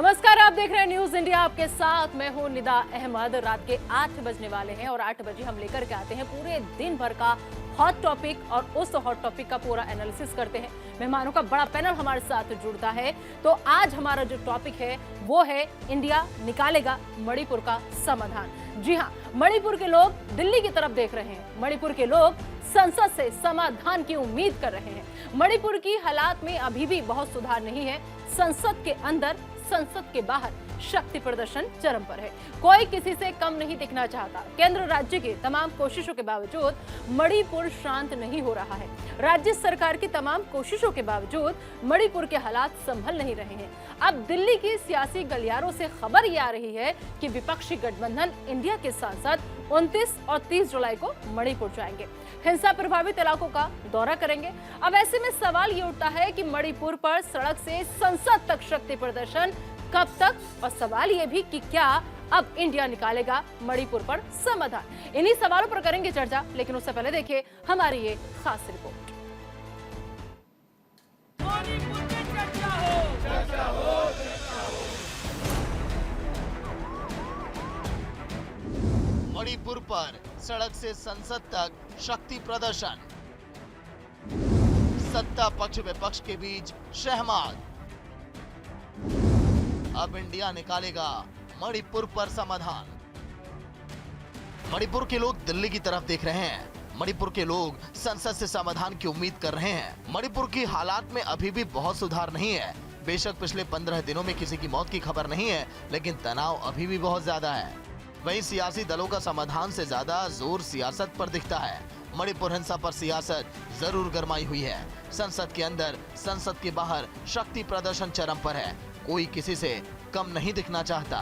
नमस्कार, आप देख रहे हैं न्यूज इंडिया। आपके साथ मैं हूं निदा अहमद। रात के 8 बजने वाले हैं और 8 बजे हम लेकर के आते हैं पूरे दिन भर का हॉट टॉपिक और उस हॉट टॉपिक का पूरा एनालिसिस करते हैं। मेहमानों का बड़ा पैनल हमारे साथ जुड़ता है। तो आज हमारा जो टॉपिक है वो है इंडिया निकालेगा मणिपुर का समाधान। जी हाँ, मणिपुर के लोग दिल्ली की तरफ देख रहे हैं। मणिपुर के लोग संसद से समाधान की उम्मीद कर रहे हैं। मणिपुर की हालात में अभी भी बहुत सुधार नहीं है। संसद के अंदर, संसद के बाहर शक्ति प्रदर्शन चरम पर है। कोई किसी से कम नहीं दिखना चाहता। केंद्र राज्य की तमाम कोशिशों के बावजूद मणिपुर शांत नहीं हो रहा है। राज्य सरकार की तमाम कोशिशों के बावजूद मणिपुर के हालात संभल नहीं रहे हैं। अब दिल्ली की सियासी गलियारों से खबर ये आ रही है कि विपक्षी गठबंधन इंडिया के सांसद 29 और 30 जुलाई को मणिपुर जाएंगे, हिंसा प्रभावित इलाकों का दौरा करेंगे। अब ऐसे में सवाल ये उठता है कि मणिपुर पर सड़क से संसद तक शक्ति प्रदर्शन कब तक, और सवाल ये भी कि क्या अब इंडिया निकालेगा मणिपुर पर समाधान। इन्हीं सवालों पर करेंगे चर्चा, लेकिन उससे पहले देखिए हमारी ये खास रिपोर्ट। मणिपुर में चर्चा हो, चर्चा हो, चर्चा हो। मणिपुर पर सड़क से संसद तक शक्ति प्रदर्शन, सत्ता पक्ष विपक्ष के बीच शहमाद। अब इंडिया निकालेगा मणिपुर पर समाधान। मणिपुर के लोग दिल्ली की तरफ देख रहे हैं। मणिपुर के लोग संसद से समाधान की उम्मीद कर रहे हैं। मणिपुर की हालात में अभी भी बहुत सुधार नहीं है। बेशक पिछले 15 दिनों में किसी की मौत की खबर नहीं है, लेकिन तनाव अभी भी बहुत ज्यादा है। वहीं सियासी दलों का समाधान से ज्यादा जोर सियासत पर दिखता है। मणिपुर हिंसा पर सियासत जरूर गरमाई हुई है। संसद के अंदर, संसद के बाहर शक्ति प्रदर्शन चरम पर है। कोई किसी से कम नहीं दिखना चाहता।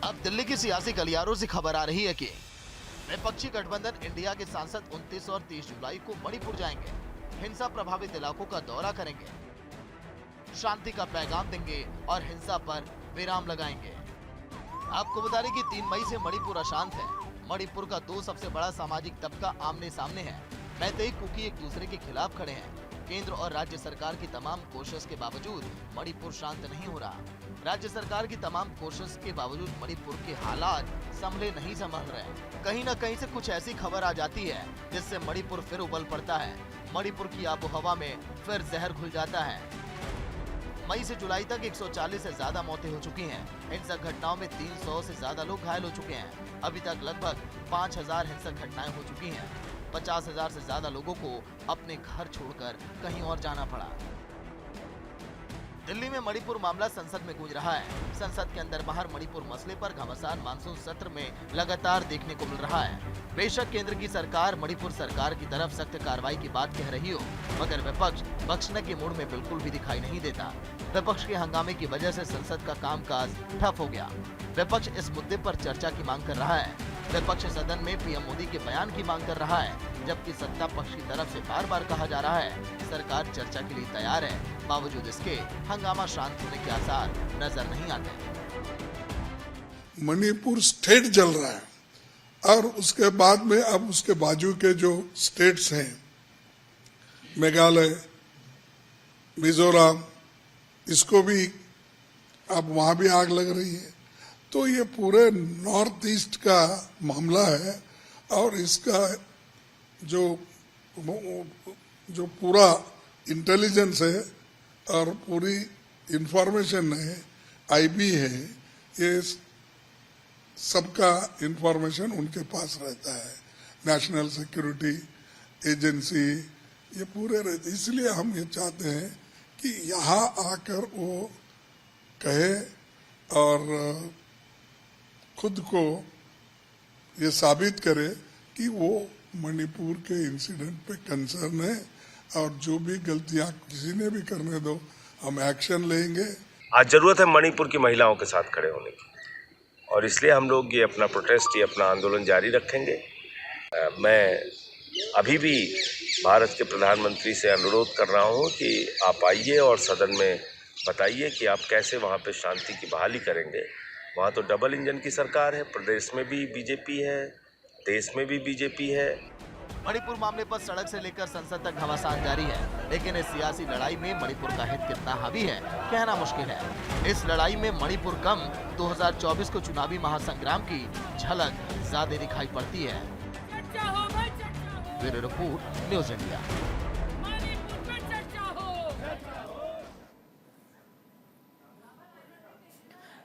अब दिल्ली की सियासी गलियारों से खबर आ रही है कि विपक्षी गठबंधन इंडिया के सांसद 29 और 30 जुलाई को मणिपुर जाएंगे, हिंसा प्रभावित इलाकों का दौरा करेंगे, शांति का पैगाम देंगे और हिंसा पर विराम लगाएंगे। आपको बता दें कि 3 मई से मणिपुर अशांत है। मणिपुर का 2 सबसे बड़ा सामाजिक तबका आमने सामने है। मैतेई कुकी एक दूसरे के खिलाफ खड़े हैं। केंद्र और राज्य सरकार की तमाम कोशिश के बावजूद मणिपुर शांत नहीं हो रहा। राज्य सरकार की तमाम कोशिश के बावजूद मणिपुर के हालात संभले नहीं संभल रहे। कहीं न कहीं से कुछ ऐसी खबर आ जाती है जिससे मणिपुर फिर उबल पड़ता है। मणिपुर की आबोहवा में फिर जहर घुल जाता है। मई से जुलाई तक 140 से ज्यादा मौतें हो चुकी हैं। हिंसक घटनाओं में 300 से ज्यादा लोग घायल हो चुके हैं। अभी तक लगभग 5000 हिंसक घटनाएं हो चुकी हैं। 50,000 से ज्यादा लोगों को अपने घर छोड़कर कहीं और जाना पड़ा। दिल्ली में मणिपुर मामला संसद में गूंज रहा है। संसद के अंदर बाहर मणिपुर मसले पर घमासान मानसून सत्र में लगातार देखने को मिल रहा है। बेशक केंद्र की सरकार मणिपुर सरकार की तरफ सख्त कार्रवाई की बात कह रही हो, मगर विपक्ष बख्शने के मूड में बिल्कुल भी दिखाई नहीं देता। विपक्ष के हंगामे की वजह से संसद का कामकाज ठप हो गया। विपक्ष इस मुद्दे पर चर्चा की मांग कर रहा है। विपक्ष सदन में पीएम मोदी के बयान की मांग कर रहा है, जबकि सत्ता पक्ष की तरफ से बार बार कहा जा रहा है सरकार चर्चा के लिए तैयार है। बावजूद इसके हंगामा शांत होने के आसार नजर नहीं आते। मणिपुर स्टेट जल रहा है और उसके बाद में अब उसके बाजू के जो स्टेट्स हैं, मेघालय, मिजोरम, इसको भी अब वहां भी आग लग रही है। तो ये पूरे नॉर्थ ईस्ट का मामला है और इसका जो पूरा इंटेलिजेंस है और पूरी इंफॉर्मेशन है, आईबी है, ये सबका इंफॉर्मेशन उनके पास रहता है। नेशनल सिक्योरिटी एजेंसी ये पूरे रहते। इसलिए हम ये चाहते हैं कि यहाँ आकर वो कहे और खुद को ये साबित करे कि वो मणिपुर के इंसिडेंट पे कंसर्न है और जो भी गलतियां किसी ने भी करने दो, हम एक्शन लेंगे। आज जरूरत है मणिपुर की महिलाओं के साथ खड़े होने की, और इसलिए हम लोग ये अपना प्रोटेस्ट, ये अपना आंदोलन जारी रखेंगे। मैं अभी भी भारत के प्रधानमंत्री से अनुरोध कर रहा हूँ कि आप आइए और सदन में बताइए कि आप कैसे वहाँ पे शांति की बहाली करेंगे। वहाँ तो डबल इंजन की सरकार है, प्रदेश में भी बीजेपी है, देश में भी बीजेपी है। मणिपुर मामले पर सड़क से लेकर संसद तक घमासान जारी है, लेकिन इस सियासी लड़ाई में मणिपुर का हित कितना हावी है कहना मुश्किल है। इस लड़ाई में मणिपुर कम 2024 को चुनावी महासंग्राम की झलक ज्यादा दिखाई पड़ती है। चर्चा हो भाई, चर्चा हो। Bureau report, news India. Manipur में चर्चा हो।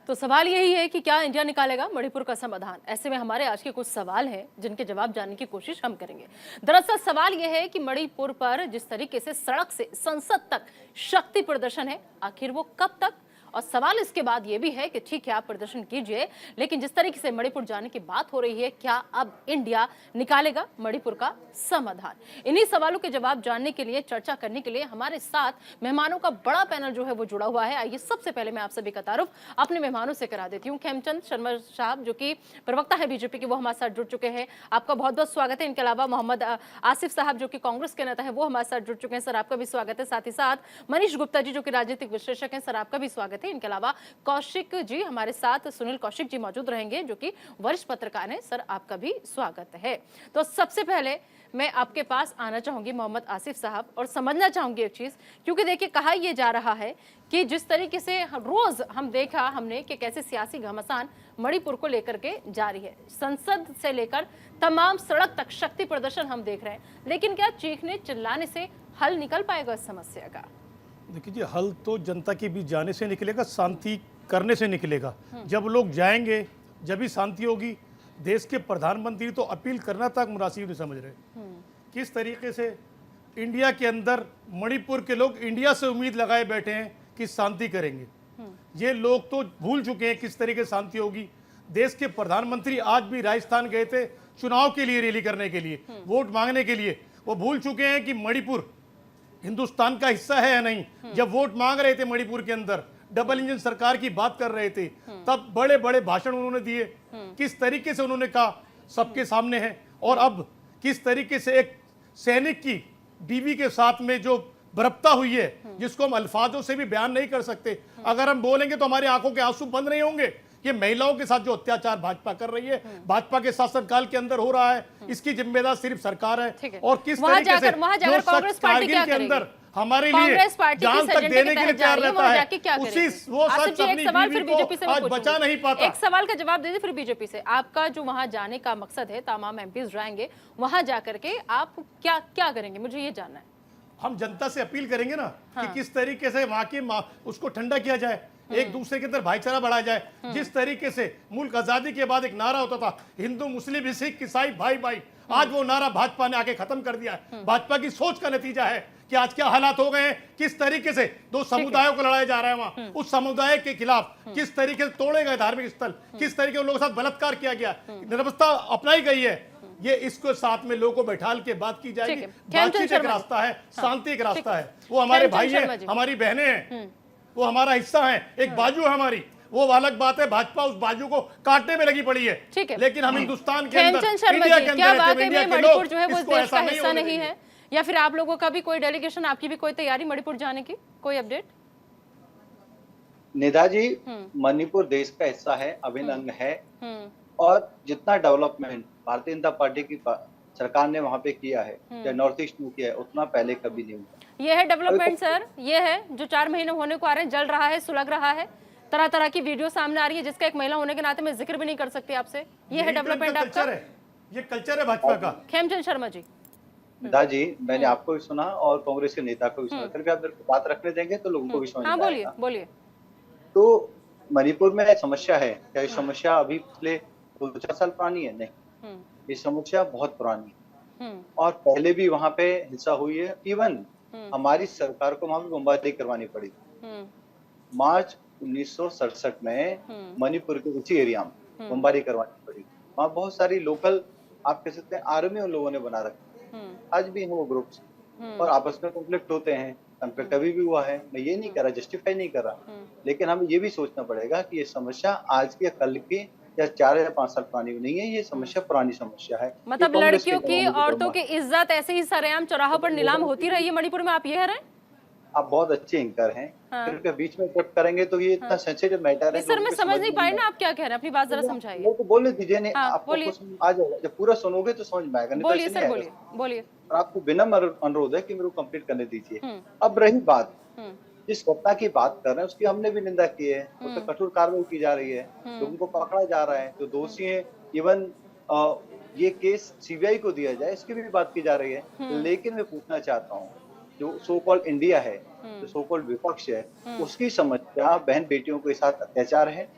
तो सवाल यही है कि क्या इंडिया निकालेगा मणिपुर का समाधान। ऐसे में हमारे आज के कुछ सवाल हैं जिनके जवाब जानने की कोशिश हम करेंगे। दरअसल सवाल यह है कि मणिपुर पर जिस तरीके से सड़क से संसद तक शक्ति प्रदर्शन है, आखिर वो कब तक। और सवाल इसके बाद ये भी है कि ठीक है आप प्रदर्शन कीजिए, लेकिन जिस तरीके से मणिपुर जाने की बात हो रही है, क्या अब इंडिया निकालेगा मणिपुर का समाधान। इन्हीं सवालों के जवाब जानने के लिए, चर्चा करने के लिए हमारे साथ मेहमानों का बड़ा पैनल जो है वो जुड़ा हुआ है। आइए सबसे पहले मैं आप सभी का तारुफ अपने मेहमानों से करा देती हूँ। खेमचंद शर्मा साहब जो कि प्रवक्ता है बीजेपी के, वो हमारे साथ जुड़ चुके हैं, आपका बहुत बहुत स्वागत है। इनके अलावा मोहम्मद आसिफ साहब जो कि कांग्रेस के नेता है, वो हमारे साथ जुड़ चुके हैं, सर आपका भी स्वागत है। साथ ही साथ मनीष गुप्ता जी जो कि राजनीतिक विश्लेषक हैं, सर आपका भी स्वागत है। इनके अलावा कौशिक जी हमारे साथ, सुनील कौशिक जी मौजूद रहेंगे जो कि वरिष्ठ पत्रकार हैं, सर आपका भी स्वागत है। तो सबसे पहले मैं आपके पास आना चाहूंगी मोहम्मद आसिफ साहब, और समझना चाहूंगी एक चीज, क्योंकि देखिए कहा यह जा रहा है कि जिस तरीके से रोज हमने कि कैसे सियासी घमासान मणिपुर को लेकर के जारी है, संसद से लेकर तमाम सड़क तक शक्ति प्रदर्शन हम देख रहे हैं, लेकिन क्या चीखने चिल्लाने से हल निकल पाएगा इस समस्या का। देखिए जी, हल तो जनता के बीच जाने से निकलेगा, शांति करने से निकलेगा। जब लोग जाएंगे जब ही शांति होगी। देश के प्रधानमंत्री तो अपील करना तक मुनासिब नहीं समझ रहे। किस तरीके से इंडिया के अंदर मणिपुर के लोग इंडिया से उम्मीद लगाए बैठे हैं कि शांति करेंगे। ये लोग तो भूल चुके हैं किस तरीके से शांति होगी। देश के प्रधानमंत्री आज भी राजस्थान गए थे चुनाव के लिए, रैली करने के लिए, वोट मांगने के लिए। वो भूल चुके हैं कि मणिपुर हिंदुस्तान का हिस्सा है या नहीं। जब वोट मांग रहे थे मणिपुर के अंदर, डबल इंजन सरकार की बात कर रहे थे, तब बड़े बड़े भाषण उन्होंने दिए। किस तरीके से उन्होंने कहा सबके सामने है। और अब किस तरीके से एक सैनिक की बीवी के साथ में जो बरपता हुई है, जिसको हम अल्फाजों से भी बयान नहीं कर सकते। अगर हम बोलेंगे तो हमारी आंखों के आंसू बंद नहीं होंगे। ये महिलाओं के साथ जो अत्याचार भाजपा कर रही है, भाजपा के शासनकाल के अंदर हो रहा है, इसकी जिम्मेदार सिर्फ सरकार है। और किस तरीके से जो शख्स कारगिल के अंदर हमारे लिए जान तक देने के लिए तैयार रहता है, उसी वो शख्स अपनी बीवी को आज बचा नहीं पाता। एक सवाल का जवाब दीजिए फिर बीजेपी से। आपका जो वहां जाने का मकसद है, तमाम एमपीज जाएंगे, वहां जाकर के आप क्या क्या करेंगे, मुझे ये जानना है। हम जनता से अपील करेंगे ना कि किस तरीके से वहां की उसको ठंडा किया जाए, एक दूसरे के अंदर भाईचारा बढ़ाया जाए। जिस तरीके से मुल्क आजादी के बाद एक नारा होता था हिंदू मुस्लिम सिख ईसाई भाई भाई, आज वो नारा भाजपा ने आके खत्म कर दिया है। भाजपा की सोच का नतीजा है कि आज क्या हालात हो गए हैं। किस तरीके से दो समुदायों को लड़ाया जा रहा है वहां, उस समुदाय के खिलाफ किस तरीके से तोड़े गए धार्मिक स्थल, किस तरीके से लोगों के साथ बलात्कार किया गया, निर्वस्ता अपनाई गई है। ये इसको साथ में लोगों को बैठाल के बात की जाएगी। बातचीत एक रास्ता है, शांति एक रास्ता है। वो हमारे भाई हैं, हमारी बहनें हैं, वो हमारा हिस्सा है, एक बाजू है हमारी। वो अलग बात है, भाजपा उस बाजू को काटने में लगी पड़ी है। लेकिन हम हिंदुस्तान के अंदर, इंडिया के अंदर, मणिपुर जो है वो देश का हिस्सा नहीं है, या फिर आप लोगों का भी कोई डेलीगेशन, आपकी भी कोई तैयारी मणिपुर जाने की, कोई अपडेट? निधा जी, मणिपुर देश का हिस्सा है, अभिन्न अंग है। और जितना डेवलपमेंट भारतीय जनता पार्टी की सरकार ने वहाँ पे किया है या नॉर्थ ईस्ट में किया है, उतना पहले कभी नहीं हुआ। ये है डेवलपमेंट सर, ये है जो 4 महीने होने को आ रहे हैं, जल रहा है, सुलग रहा है, तरह तरह की वीडियो सामने आ रही है, जिसका एक महिला होने के नाते मैं जिक्र भी नहीं कर सकती आपसे। ये है डेवलपमेंट आपका, ये कल्चर है भाजपा का। खेमचंद शर्मा जी। दा जी, मैंने आपको भी सुना और कांग्रेस के नेता को भी सुना। फिर भी आप मेरे को बात रखने देंगे तो लोगों को भी समझ में आएगा। बोलिए। तो मणिपुर में समस्या है क्या? ये समस्या अभी पिछले 2-4 साल पुरानी है? नहीं, ये समस्या बहुत पुरानी है और पहले भी वहाँ पे हिंसा हुई है। इवन हमारी सरकार को वहाँ पे बमबारी करवानी पड़ी। मार्च 1967 में मणिपुर के उसी एरिया में बमबारी करवानी पड़ी। वहाँ बहुत सारी लोकल, आप कह सकते हैं, आर्मी उन लोगों ने बना रखी। आज भी हैं वो ग्रुप्स और आपस में कॉन्फ्लिक्ट होते हैं। कॉन्फ्लिक्ट अभी भी हुआ है, मैं ये नहीं कर रहा, जस्टिफाई नहीं कर रहा, लेकिन हमें ये भी सोचना पड़ेगा कि ये समस्या आज की या कल की या 4 या 5 साल पुरानी नहीं है। ये समस्या पुरानी समस्या है। मतलब लड़कियों की, औरतों की इज्जत ऐसे ही सरेआम चौराहों पर नीलाम होती रही है मणिपुर में, आप ये कह रहे हैं? आप बहुत अच्छे एंकर हैं, कृपया बीच में कट करेंगे तो ये इतना सेंसिटिव मैटर है। सर मैं लोगों को समझ नहीं पाई ना में आप क्या कह रहे हैं, अपनी बात जरा समझाइए। मेरे को बोलने दीजिए, नहीं हाँ, आपको बोलिए। कुछ आ जाएगा, जब पूरा सुनोगे तो समझ में आएगा, नहीं तो बोलिए ऐसे सर, नहीं बोलिए आएगा। बोलिए। और आपको विनम्र अनुरोध है कि मेरे को कंप्लीट करने दीजिए। अब रही बात, जिस घटना की बात कर रहे हैं उसकी हमने भी निंदा की है, उस पर कठोर कार्रवाई की जा रही है, लोगों को पकड़ा जा रहा है, जो दोषी है, इवन ये केस सीबीआई को दिया जाए इसकी भी बात की जा रही है। लेकिन मैं पूछना चाहता हूँ, जो सो कॉल्ड इंडिया है, जो सो कॉल्ड विपक्ष है, उसकी समस्या बहन बेटियों के साथ अत्याचार है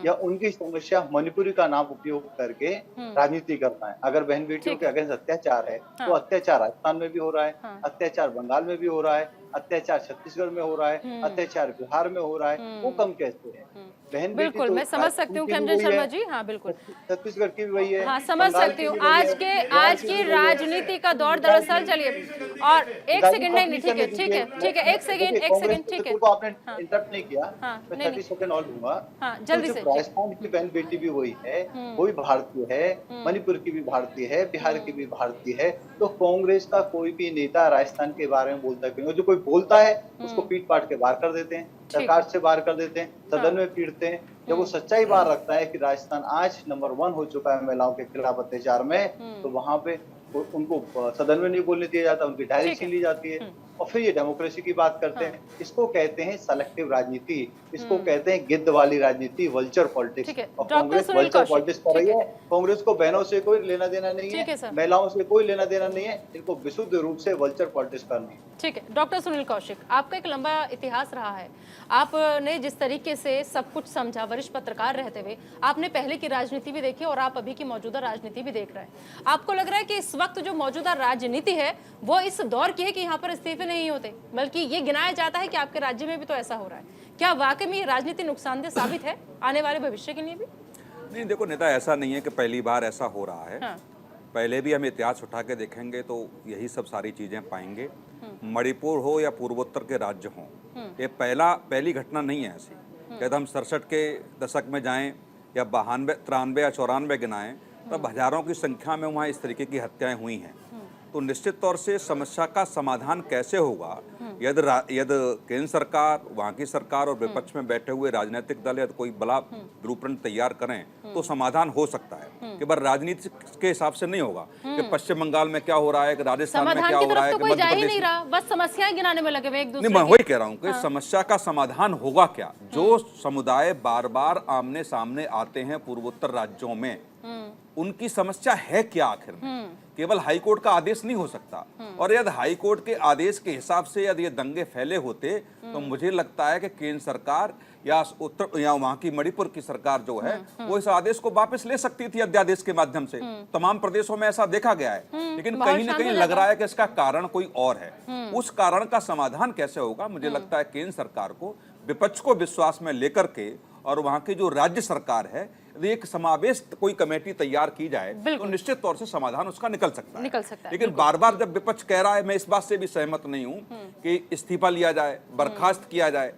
या उनकी समस्या मणिपुरी का नाम उपयोग करके राजनीति करना है? अगर बहन बेटियों के अगेंस्ट अत्याचार है तो अत्याचार राजस्थान में भी हो रहा है, अत्याचार बंगाल में भी हो रहा है, अत्याचार छत्तीसगढ़ में हो रहा है, अत्याचार बिहार में हो रहा है, वो कम कैसे है? बहन बेटी बिल्कुल, तो मैं समझ सकती हूँ खेमचंद शर्मा जी। हाँ बिल्कुल, छत्तीसगढ़ की भी वही है, हाँ समझ बंगाल सकती की हूँ। भी वही है, आज की राजनीति का दौर दरअसल, चलिए और एक सेकंड, नहीं ठीक है ठीक है ठीक है, एक सेकंड ठीक है। को आपने इंटरप्ट नहीं किया, हाँ, मैं नहीं, 30 सेकंड और दूंगा। हाँ, जल्दी से। राजस्थान की बहन बेटी भी वही है, वो भी भारतीय है, मणिपुर की भी भारतीय है, बिहार की भी भारतीय है, तो कांग्रेस का कोई भी नेता राजस्थान के बारे में बोलता क्यों? जो कोई बोलता है उसको पीट पाट के बाहर कर देते हैं, सरकार से बाहर कर देते हैं, सदन में पीटते हैं। जब वो सच्चाई बाहर रखता है कि राजस्थान आज नंबर 1 हो चुका है महिलाओं के खिलाफ अत्याचार में, तो वहां पे उनको सदन में नहीं बोलने दिया जाता, उनकी डायरी छीन ली जाती है। और फिर ये डेमोक्रेसी की बात करते हैं, इसको कहते हैं सेलेक्टिव राजनीति, इसको कहते हैं गिद्ध वाली राजनीति, वल्चर पॉलिटिक्स। और कांग्रेस वल्चर पॉलिटिक्स कर रही है। कांग्रेस को बहनों से कोई लेना देना नहीं है, महिलाओं से कोई लेना देना नहीं है, इनको विशुद्ध रूप से वल्चर पॉलिटिक्स करनी है। ठीक है डॉक्टर सुनील कौशिक, आपका एक लंबा इतिहास रहा है, आपने जिस तरीके से सब कुछ समझा, वरिष्ठ पत्रकार रहते हुए आपने पहले की राजनीति भी देखी और आप अभी की मौजूदा राजनीति भी देख रहे हैं। आपको लग रहा है कि इस वक्त जो मौजूदा राजनीति है वो इस दौर की है कि यहाँ पर इस्तीफे नहीं होते, बल्कि ये गिनाया जाता है कि आपके राज्य में भी तो ऐसा हो रहा है? क्या वाकई में ये राजनीति नुकसानदेह साबित है आने वाले भविष्य के लिए भी? नहीं देखो नेता, ऐसा नहीं है कि पहली बार ऐसा हो रहा है। हाँ। पहले भी हम इतिहास उठा के देखेंगे तो यही सब सारी चीजें पाएंगे। मणिपुर हो या पूर्वोत्तर के राज्य हों, ये पहली घटना नहीं है ऐसी। यदि हम 67 के दशक में जाएं या 92, 93 या 94 गिनाएं, तब हजारों की संख्या में वहाँ इस तरीके की हत्याएं हुई हैं। तो निश्चित तौर से समस्या का समाधान कैसे होगा, यदि केंद्र सरकार, वहाँ की सरकार और विपक्ष में बैठे हुए राजनीतिक दल यदि कोई बड़ा ब्लूप्रिंट तैयार करें तो समाधान हो सकता है। केवल राजनीति के हिसाब से नहीं होगा कि पश्चिम बंगाल में क्या हो रहा है, कि राजस्थान में क्या हो रहा है, तो कोई जा ही नहीं रहा, बस समस्याएं गिनाने में लगे हुए एक दूसरे नहीं, मैं वही कह रहा हूँ कि समस्या का समाधान होगा क्या। जो समुदाय बार बार आमने सामने आते हैं पूर्वोत्तर राज्यों में, उनकी समस्या है क्या आखिर में? केवल हाई कोर्ट का आदेश नहीं हो सकता। और यदि हाई कोर्ट के आदेश के हिसाब से यदि ये दंगे फैले होते तो मुझे लगता है कि केंद्र सरकार या वहाँ की मणिपुर की सरकार जो है वो इस आदेश को वापस ले सकती थी अध्यादेश के माध्यम से। तमाम प्रदेशों में ऐसा देखा गया है, लेकिन कहीं न कहीं लग रहा है कि इसका कारण कोई और है। उस कारण का समाधान कैसे होगा, मुझे लगता है केंद्र सरकार को विपक्ष को विश्वास में लेकर के और वहाँ की जो राज्य सरकार है, यदि एक समावेश कोई कमेटी तैयार की जाए तो निश्चित तौर से समाधान उसका निकल सकता है। लेकिन बार बार जब विपक्ष कह रहा है, मैं इस बात से भी सहमत नहीं हूं कि इस्तीफा लिया जाए, बर्खास्त किया जाए।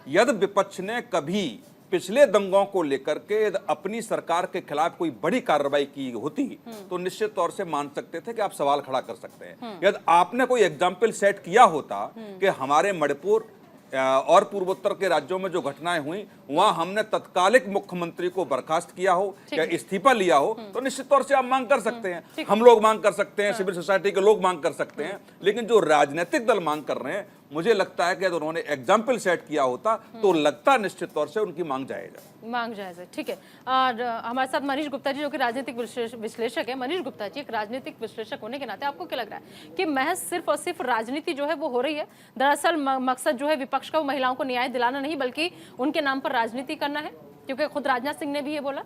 यदि विपक्ष ने कभी पिछले दंगों को लेकर के अपनी सरकार के खिलाफ कोई बड़ी कार्रवाई की होती तो निश्चित तौर से मान सकते थे कि आप सवाल खड़ा कर सकते हैं। यदि आपने कोई एग्जाम्पल सेट किया होता कि हमारे मणिपुर और पूर्वोत्तर के राज्यों में जो घटनाएं हुई वहां हमने तत्कालिक मुख्यमंत्री को बर्खास्त किया हो या इस्तीफा लिया हो, तो निश्चित तौर से आप मांग कर सकते हैं, हम लोग मांग कर सकते हैं, सिविल सोसाइटी के लोग मांग कर सकते हैं। लेकिन जो राजनीतिक दल मांग कर रहे हैं, मुझे लगता है कि यदि उन्होंने एग्जाम्पल सेट किया होता तो लगता निश्चित तौर से उनकी मांग जायज है। ठीक है, और हमारे साथ मनीष गुप्ता जी जो कि राजनीतिक विश्लेषक है। मनीष गुप्ता जी, एक राजनीतिक विश्लेषक होने के नाते आपको क्या लग रहा है कि महज सिर्फ और सिर्फ राजनीति जो है वो हो रही है, दरअसल मकसद जो है विपक्ष का वो महिलाओं को न्याय दिलाना नहीं बल्कि उनके नाम पर राजनीति करना है? क्योंकि खुद राजनाथ सिंह ने भी ये बोला।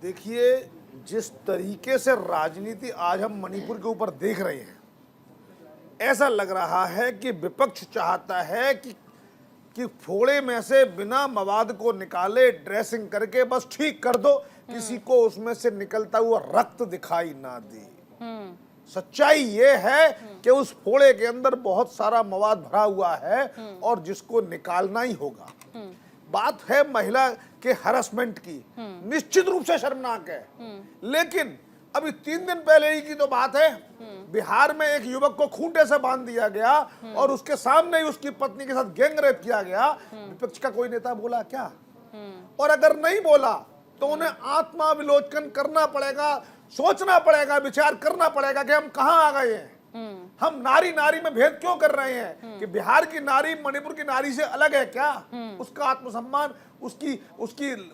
देखिए, जिस तरीके से राजनीति आज हम मणिपुर के ऊपर देख रहे हैं, ऐसा लग रहा है कि विपक्ष चाहता है कि फोड़े में से बिना मवाद को निकाले ड्रेसिंग करके बस ठीक कर दो, किसी को उसमें से निकलता हुआ रक्त दिखाई ना दे। सच्चाई ये है कि उस फोड़े के अंदर बहुत सारा मवाद भरा हुआ है और जिसको निकालना ही होगा। बात है महिला के हरासमेंट की, निश्चित रूप से शर्मनाक है। लेकिन अभी 3 दिन पहले ही की तो बात है बिहार में एक युवक को खूंटे से बांध दिया गया और उसके सामने ही उसकी पत्नी के साथ गैंग रेप किया गया, विपक्ष का कोई नेता बोला क्या? और अगर नहीं बोला तो उन्हें आत्माविलोकन करना पड़ेगा, सोचना पड़ेगा, विचार करना पड़ेगा कि हम कहां आ गए हैं। हम नारी नारी में भेद क्यों कर रहे हैं? कि बिहार की नारी मणिपुर की नारी से अलग है क्या? उसका आत्मसम्मान,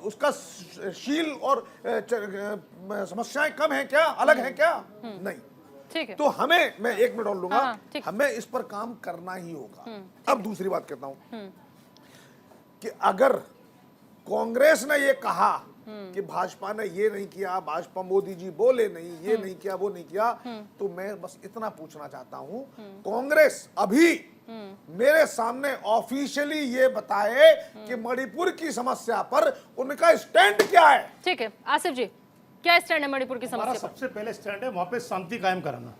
उसका शील और समस्याएं कम है क्या, अलग है क्या? नहीं। ठीक है। तो हमें, मैं 1 मिनट और लूंगा, हाँ, ठीक। हमें इस पर काम करना ही होगा। अब दूसरी बात कहता हूं कि अगर कांग्रेस ने ये कहा कि भाजपा ने ये नहीं किया, भाजपा मोदी जी बोले नहीं, ये नहीं किया, वो नहीं किया, तो मैं बस इतना पूछना चाहता हूं, कांग्रेस अभी मेरे सामने ऑफिशियली ये बताए कि मणिपुर की समस्या पर उनका स्टैंड क्या है। ठीक है आसिफ जी, क्या स्टैंड है मणिपुर की हमारा समस्या पर? सबसे पहले स्टैंड है वहां पे शांति कायम कराना,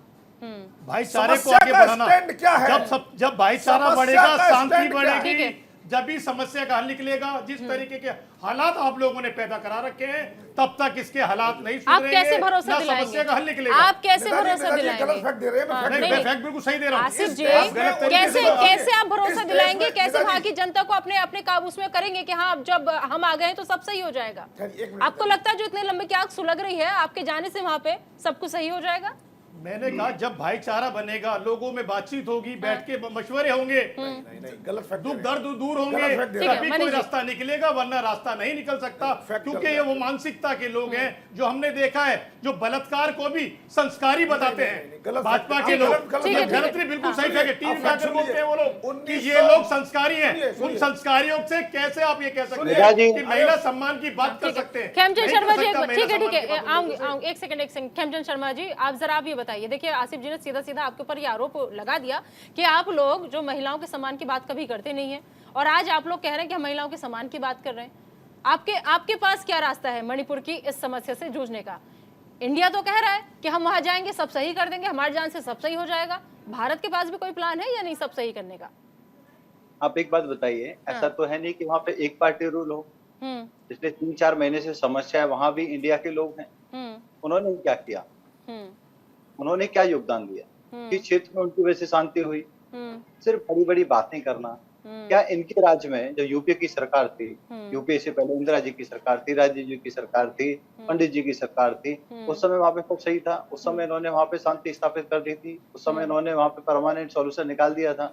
भाईचारे को समस्या आगे का बढ़ाना। स्टैंड क्या है? जब भाईचारा समस्या बढ़ेगा, का शांति स्टैंड क्या है? ठीक बढ़ेगी, है। जब भी समस्या का हल निकलेगा। जिस तरीके के हालात आप लोगों ने पैदा करा रखे हैं, तब तक इसके हालात नहीं आप सुधरेंगे, कैसे भरोसा ना दिलाएंगे? समस्या का हल निकलेगा। आप कैसे नेताजी, भरोसा नेताजी दिलाएंगे? गलत फैक्ट दे रहे हैं, मैं हाँ, फैक्ट नहीं, नहीं, मैं नहीं। फैक्ट बिल्कुल सही दे रहा हूँ। आसिफ जी आप गलत तरीके कैसे से बात- कैसे आप भरोसा इस दिलाएंगे, देश में कैसे नेताजी- वहां की जनता को अपने अपने काबू में करेंगे कि हाँ अब जब हम आ गए हैं तो सब सही हो जाएगा? खैर, 1 मिनट आपको लगता है जो इतने लंबे की आग सुलग रही है आपके जाने से वहां पे सब कुछ सही हो जाएगा? मैंने कहा जब भाईचारा बनेगा, लोगों में बातचीत होगी, बैठ के मशवरे होंगे, नहीं, गलत फैक्ट दुख दे रहे हैं। दर्द दूर होंगे, गलत फैक्ट दे रहे हैं। तभी मनीष कोई जी। रास्ता निकलेगा, वरना रास्ता नहीं निकल सकता। फैक्ट क्योंकि गलत ये वो मानसिकता के लोग हैं जो हमने देखा है, जो बलात्कार को भी संस्कारी बताते नहीं, हैं गलत भाजपा फैक्ट- के गलत- लोग। गलत ये फैक्ट- गलत नहीं, बिल्कुल सही है। टीवी आप में फैक्ट आकर बोलते हैं वो लोग कि 1900 ये लोग संस्कारी हैं। सुनिए, उन संस्कारियों से कैसे आप ये कह सकते नेताजी, हैं कि महिला सम्मान की बात कर सकते हैं? खेमचंद नहीं शर्मा कर जी, सकता महिला ठीक है सम्मान की बात। आऊंगी, एक सेकंड। खेमचंद शर्मा जी, आप जरा आप ये बताइए, देखिए आसिफ जी ने सीधा सीधा आपके ऊपर ये आरोप लगा दिया कि आप लोग जो महिलाओं के सम्मान की बात कभी करते नहीं है, और आज आप लोग कह रहे हैं कि हम महिलाओं के सम्मान की बात कर रहे हैं। आपके पास क्या रास्ता है मणिपुर की इस समस्या से जूझने का? इंडिया तो कह रहा है कि हम वहां जाएंगे सब सही कर देंगे, हमारी जान से सब सही हो जाएगा। भारत के पास भी कोई प्लान है या नहीं सब सही करने का? आप एक बात बताइए, ऐसा तो है नहीं कि वहाँ पे एक पार्टी रूल हो। पिछले 3-4 महीने से समस्या है, वहां भी इंडिया के लोग हैं। उन्होंने क्या किया? उन्होंने क्या योगदान दिया कि क्षेत्र में उनकी वजह से शांति हुई? सिर्फ बड़ी बड़ी बातें करना। क्या इनके राज्य में जो यूपीए की सरकार थी, यूपीए से पहले इंदिरा जी की सरकार थी, राजीव जी की सरकार थी, पंडित जी की सरकार थी, उस समय वहां पे सब सही था? उस समय इन्होंने वहां पे शांति स्थापित कर दी थी? उस समय इन्होंने वहां पे परमानेंट सॉल्यूशन निकाल दिया था?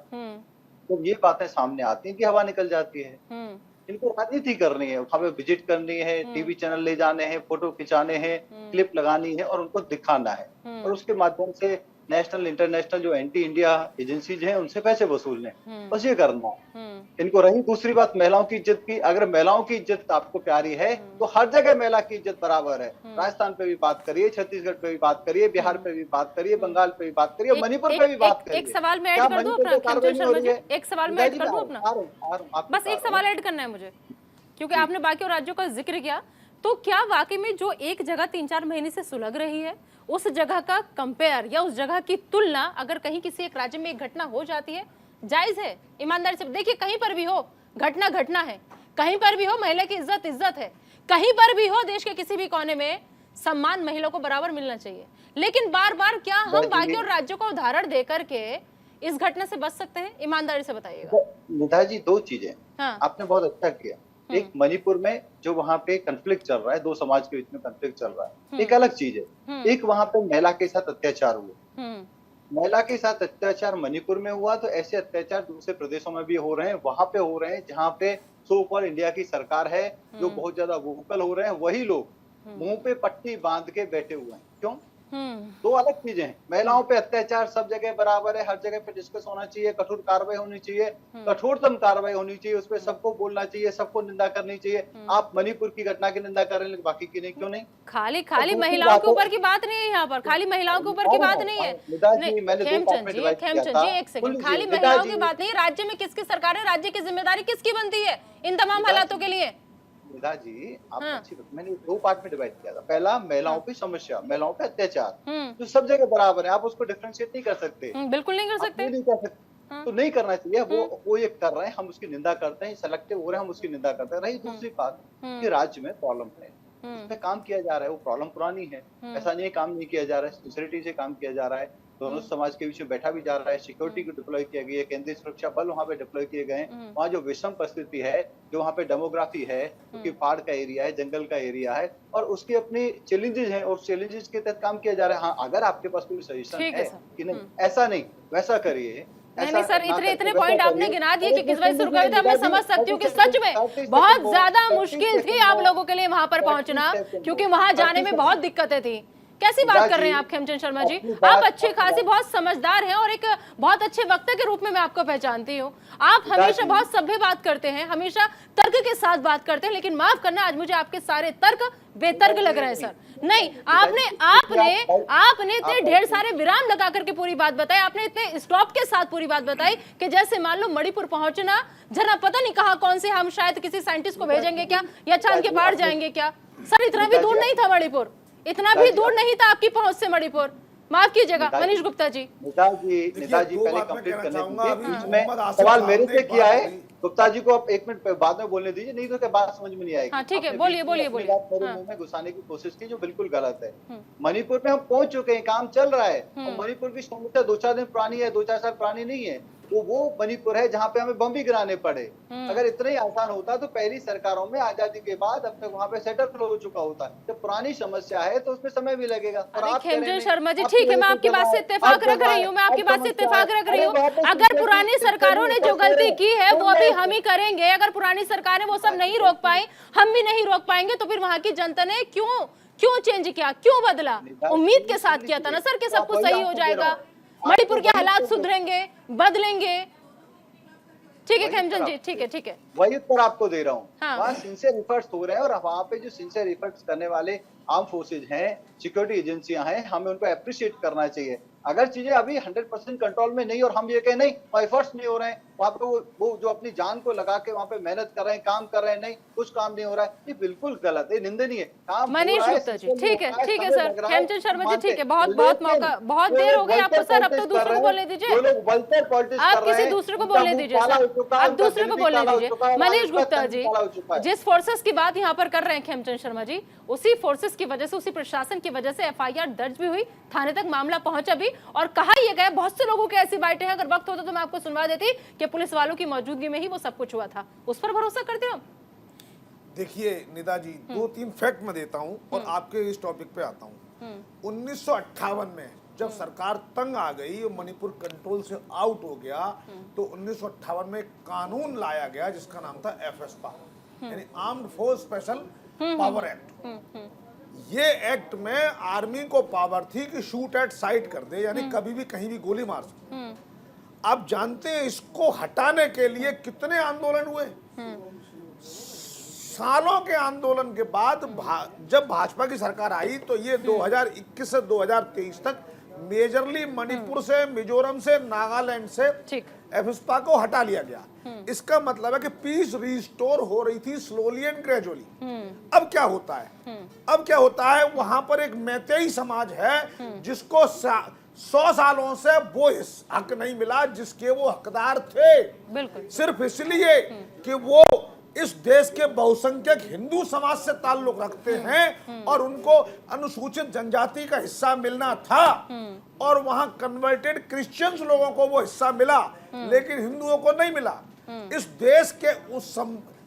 तो ये बातें सामने आती हैं कि हवा निकल जाती है। इनको राजनीति करनी है, वहां पे विजिट करनी है, टीवी चैनल ले जाने हैं, फोटो खिंचाने हैं, क्लिप लगानी है और उनको दिखाना है, और उसके माध्यम से नेशनल इंटरनेशनल जो एंटी इंडिया एजेंसीज हैं उनसे पैसे वसूलने, बस ये करना है इनको। रही दूसरी बात महिलाओं की इज्जत की, अगर महिलाओं की इज्जत आपको प्यारी है तो हर जगह महिला की इज्जत बराबर है। राजस्थान पे भी बात करिए, छत्तीसगढ़ पे भी बात करिए, बिहार पे भी बात करिए, बंगाल पे भी बात करिए, मणिपुर पे भी बात करिए। एक सवाल मैं ऐड क्या कर दूं मणिपुर अपना, पे कार्रवाई खेमचंद हो शर्मा रही है? जी, एक सवाल मैं ऐड कर दूं अपना, आपके बस एक पास सवाल ऐड करना है मुझे, क्योंकि आपने बाकी और राज्यों का जिक्र किया। तो क्या वाकई में जो एक जगह 3-4 महीने से सुलग रही है, उस जगह का कंपेयर या उस जगह की तुलना अगर कहीं किसी एक राज्य में एक घटना हो जाती है, जायज है? ईमानदारी से देखिए, कहीं पर भी हो घटना घटना है, कहीं पर भी हो महिला की इज्जत इज्जत है, कहीं पर भी हो देश के किसी भी कोने में सम्मान महिला को बराबर मिलना चाहिए। लेकिन बार बार क्या हम बाकी और राज्यों का उदाहरण देकर के इस घटना से बच सकते हैं? ईमानदारी से बताइएगा। निधा जी, दो चीजें हाँ। आपने बहुत अच्छा किया। एक मणिपुर में जो वहाँ पे कन्फ्लिक्ट चल रहा है, दो समाज के बीच में कन्फ्लिक्ट चल रहा है, एक अलग चीज है। एक वहाँ पे महिला के साथ अत्याचार हुआ, महिला के साथ अत्याचार मणिपुर में हुआ, तो ऐसे अत्याचार दूसरे प्रदेशों में भी हो रहे हैं, वहां पे हो रहे हैं जहाँ पे सो कॉल्ड इंडिया की सरकार है, जो बहुत ज्यादा वोकल हो रहे हैं, वही लोग मुंह पे पट्टी बांध के बैठे हुए हैं। क्यों? दो अलग चीजें हैं। महिलाओं पे अत्याचार सब जगह बराबर है, हर जगह पे डिस्कस होना चाहिए, कठोर कार्रवाई होनी चाहिए, कठोरतम कार्रवाई होनी चाहिए, उस पर सबको बोलना चाहिए, सबको निंदा करनी चाहिए। आप मणिपुर की घटना की निंदा कर रहे हैं, बाकी की नहीं, क्यों नहीं? खाली महिलाओं के ऊपर की बात नहीं है यहाँ पर, खाली महिलाओं के ऊपर की बात नहीं है। खेमचंद जी एक सेकंड, खाली महिलाओं की बात नहीं, राज्य में किसकी सरकार है, राज्य की जिम्मेदारी किसकी बनती है इन तमाम हालातों के लिए? निधा जी, आप अच्छी बात, मैंने दो पार्ट में डिवाइड किया था। पहला महिलाओं की समस्या, महिलाओं पे अत्याचार, जो सब जगह बराबर है, आप उसको डिफरेंशिएट नहीं कर सकते, बिल्कुल नहीं कर सकते, नहीं कर सकते, तो नहीं करना चाहिए। वो ये कर रहे हैं, हम उसकी निंदा करते हैं, सेलेक्टिव हो रहे हैं, हम उसकी निंदा करते हैं। रही दूसरी बात कि राज्य में प्रॉब्लम है, उसमें काम किया जा रहा है, वो प्रॉब्लम पुरानी है, ऐसा नहीं है काम नहीं किया जा रहा है, सिंसियरिटी से काम किया जा रहा है, दोनों समाज के बीच में बैठा भी जा रहा है, सिक्योरिटी को डिप्लॉय किया गया है, केंद्रीय सुरक्षा बल वहाँ पे डिप्लॉय किए गए हैं। वहाँ जो विषम परिस्थिति है, जो वहाँ पे डेमोग्राफी है, क्योंकि पहाड़ का एरिया है, जंगल का एरिया है, और उसकी अपनी चैलेंजेस हैं, और चैलेंजेस के तहत काम किया जा रहा है। हाँ, अगर आपके पास कोई सजेशन है कि नहीं ऐसा नहीं वैसा करिए, नहीं सर, इतने पॉइंट आपने गिना दिए कि किस वजह से रुका हुआ था। मैं समझ सकती हूँ कि सच में बहुत ज्यादा मुश्किल थी आप लोगों के लिए वहां पर पहुंचना, क्योंकि वहां जाने में बहुत दिक्कतें थी। कैसी बात कर रहे हैं आप खेमचंद शर्मा जी? आप अच्छे खासे बहुत समझदार हैं और एक बहुत अच्छे वक्ता के रूप में मैं आपको पहचानती हूँ। आप हमेशा बहुत सभ्य बात करते हैं, हमेशा तर्क के साथ बात करते हैं, लेकिन माफ करना आज मुझे आपके सारे तर्क बेतर्क लग रहे हैं सर। नहीं, आपने इतने ढेर सारे विराम लगा करके पूरी बात बताई, आपने इतने स्टॉप के साथ पूरी बात बताई कि जैसे मान लो मणिपुर पहुंचना जरा पता नहीं कहां, कौन से हम शायद किसी साइंटिस्ट को भेजेंगे क्या, या चांद के पार जाएंगे क्या। सर इतना भी दूर नहीं था मणिपुर, इतना भी दूर नहीं था आपकी पहुंच से मणिपुर। माफ कीजिएगा मनीष गुप्ता जी। नेताजी पहले कंप्लीट करने दीजिए, बीच में सवाल मेरे से किया है, गुप्ता जी को आप 1 मिनट बाद में बोलने दीजिए, नहीं तो क्या बात समझ में नहीं आएगी। हाँ, ठीक है, बोलिए। मेरे मुंह में घुसाने की कोशिश की, जो बिल्कुल गलत है। मणिपुर में हम पहुंच चुके हैं, काम चल रहा है, और मणिपुर की समस्या 2-4 दिन पुरानी है, 2-4 साल पुरानी नहीं है। वो मणिपुर है जहाँ पे हमें बम भी गिराने पड़े। अगर इतना ही आसान होता तो पहली सरकारों में आजादी के बाद अब तक वहाँ पे सेटल हो चुका होता। जब पुरानी समस्या है तो उसमें समय भी लगेगा। खेमचंद शर्मा जी, ठीक है, मैं आपकी बात से इत्तेफाक रख रही हूँ, अगर पुरानी सरकारों ने जो गलती की है वो अभी हम ही करेंगे। अगर पुरानी सरकारें वो सब नहीं रोक पाई, हम भी नहीं रोक पाएंगे, तो फिर वहाँ की जनता ने क्यों चेंज किया, क्यों बदला? उम्मीद के साथ किया था ना सर कि सब कुछ सही हो जाएगा, मणिपुर के हालात सुधरेंगे, बदलेंगे। ठीक है खेमचंद जी, ठीक है, वही उत्तर आपको दे रहा हूँ। हाँ। वहाँ सिंसियर एफर्ट्स हो रहे हैं, और वहाँ पे जो सिंसियर एफर्ट्स करने वाले आर्म फोर्सेज हैं, सिक्योरिटी एजेंसियां हैं, हमें उनको अप्रिशिएट करना चाहिए। अगर चीजें अभी 100% कंट्रोल में नहीं, और हम ये कहें नहीं एफर्ट्स नहीं हो रहे हैं, वहाँ पे वो जो अपनी जान को लगा के वहाँ पे मेहनत कर रहे हैं, काम कर रहे हैं, नहीं कुछ काम नहीं हो रहा है, ये बिल्कुल गलत है, निंदनीय है। मनीष गुप्ता जी, ठीक है सर। खेमचंद शर्मा जी, ठीक है, बहुत मौका, बहुत देर हो गई आपको सर, अब तो दूसरे को बोलने दीजिए, आप किसी दूसरे को बोलने दीजिए सर, आप दूसरे को बोलने दीजिए। मनीष गुप्ता जी, जिस फोर्सेस की बात यहाँ पर कर रहे हैं खेमचंद शर्मा जी, उसी फोर्सेस की वजह से, उसी प्रशासन की वजह से FIR दर्ज भी हुई, थाने तक मामला पहुंचा भी, और कहा यह गया, बहुत से लोगों के ऐसी बातें हैं, अगर वक्त होता तो मैं आपको सुनवा देती कि पुलिस वालों की मौजूदगी में ही वो सब कुछ हुआ था। उस पर भरोसा करते हो? देखिए निदा जी, 2-3 फैक्ट मैं देता हूं और आपके इस टॉपिक पे आता हूं। 1958 में जब सरकार तंग आ गई और मणिपुर कंट्रोल से आउट हो गया, तो 1958 में एक कानून लाया गया जिसका नाम था FSPA, यानी armed force special power act. ये एक्ट में आर्मी को पावर थी कि शूट एट साइट कर दे, यानी कभी भी कहीं भी गोली मार सकते। आप जानते हैं इसको हटाने के लिए कितने आंदोलन हुए? सालों के आंदोलन के बाद जब भाजपा की सरकार आई तो ये 2021 से 2023 तक मेजरली मणिपुर से, मिजोरम से, नागालैंड से FSPA को हटा लिया गया। इसका मतलब है कि पीस रिस्टोर हो रही थी स्लोली एंड ग्रेजुअली। अब क्या होता है, वहां पर एक मैतेई समाज है जिसको 100 सालों से वो हक नहीं मिला जिसके वो हकदार थे, बिल्कुल सिर्फ इसलिए कि वो इस देश के बहुसंख्यक हिंदू समाज से ताल्लुक रखते हैं और उनको अनुसूचित जनजाति का हिस्सा मिलना था, और वहां कन्वर्टेड क्रिश्चियंस लोगों को वो हिस्सा मिला, लेकिन हिंदुओं को नहीं मिला। इस देश के उस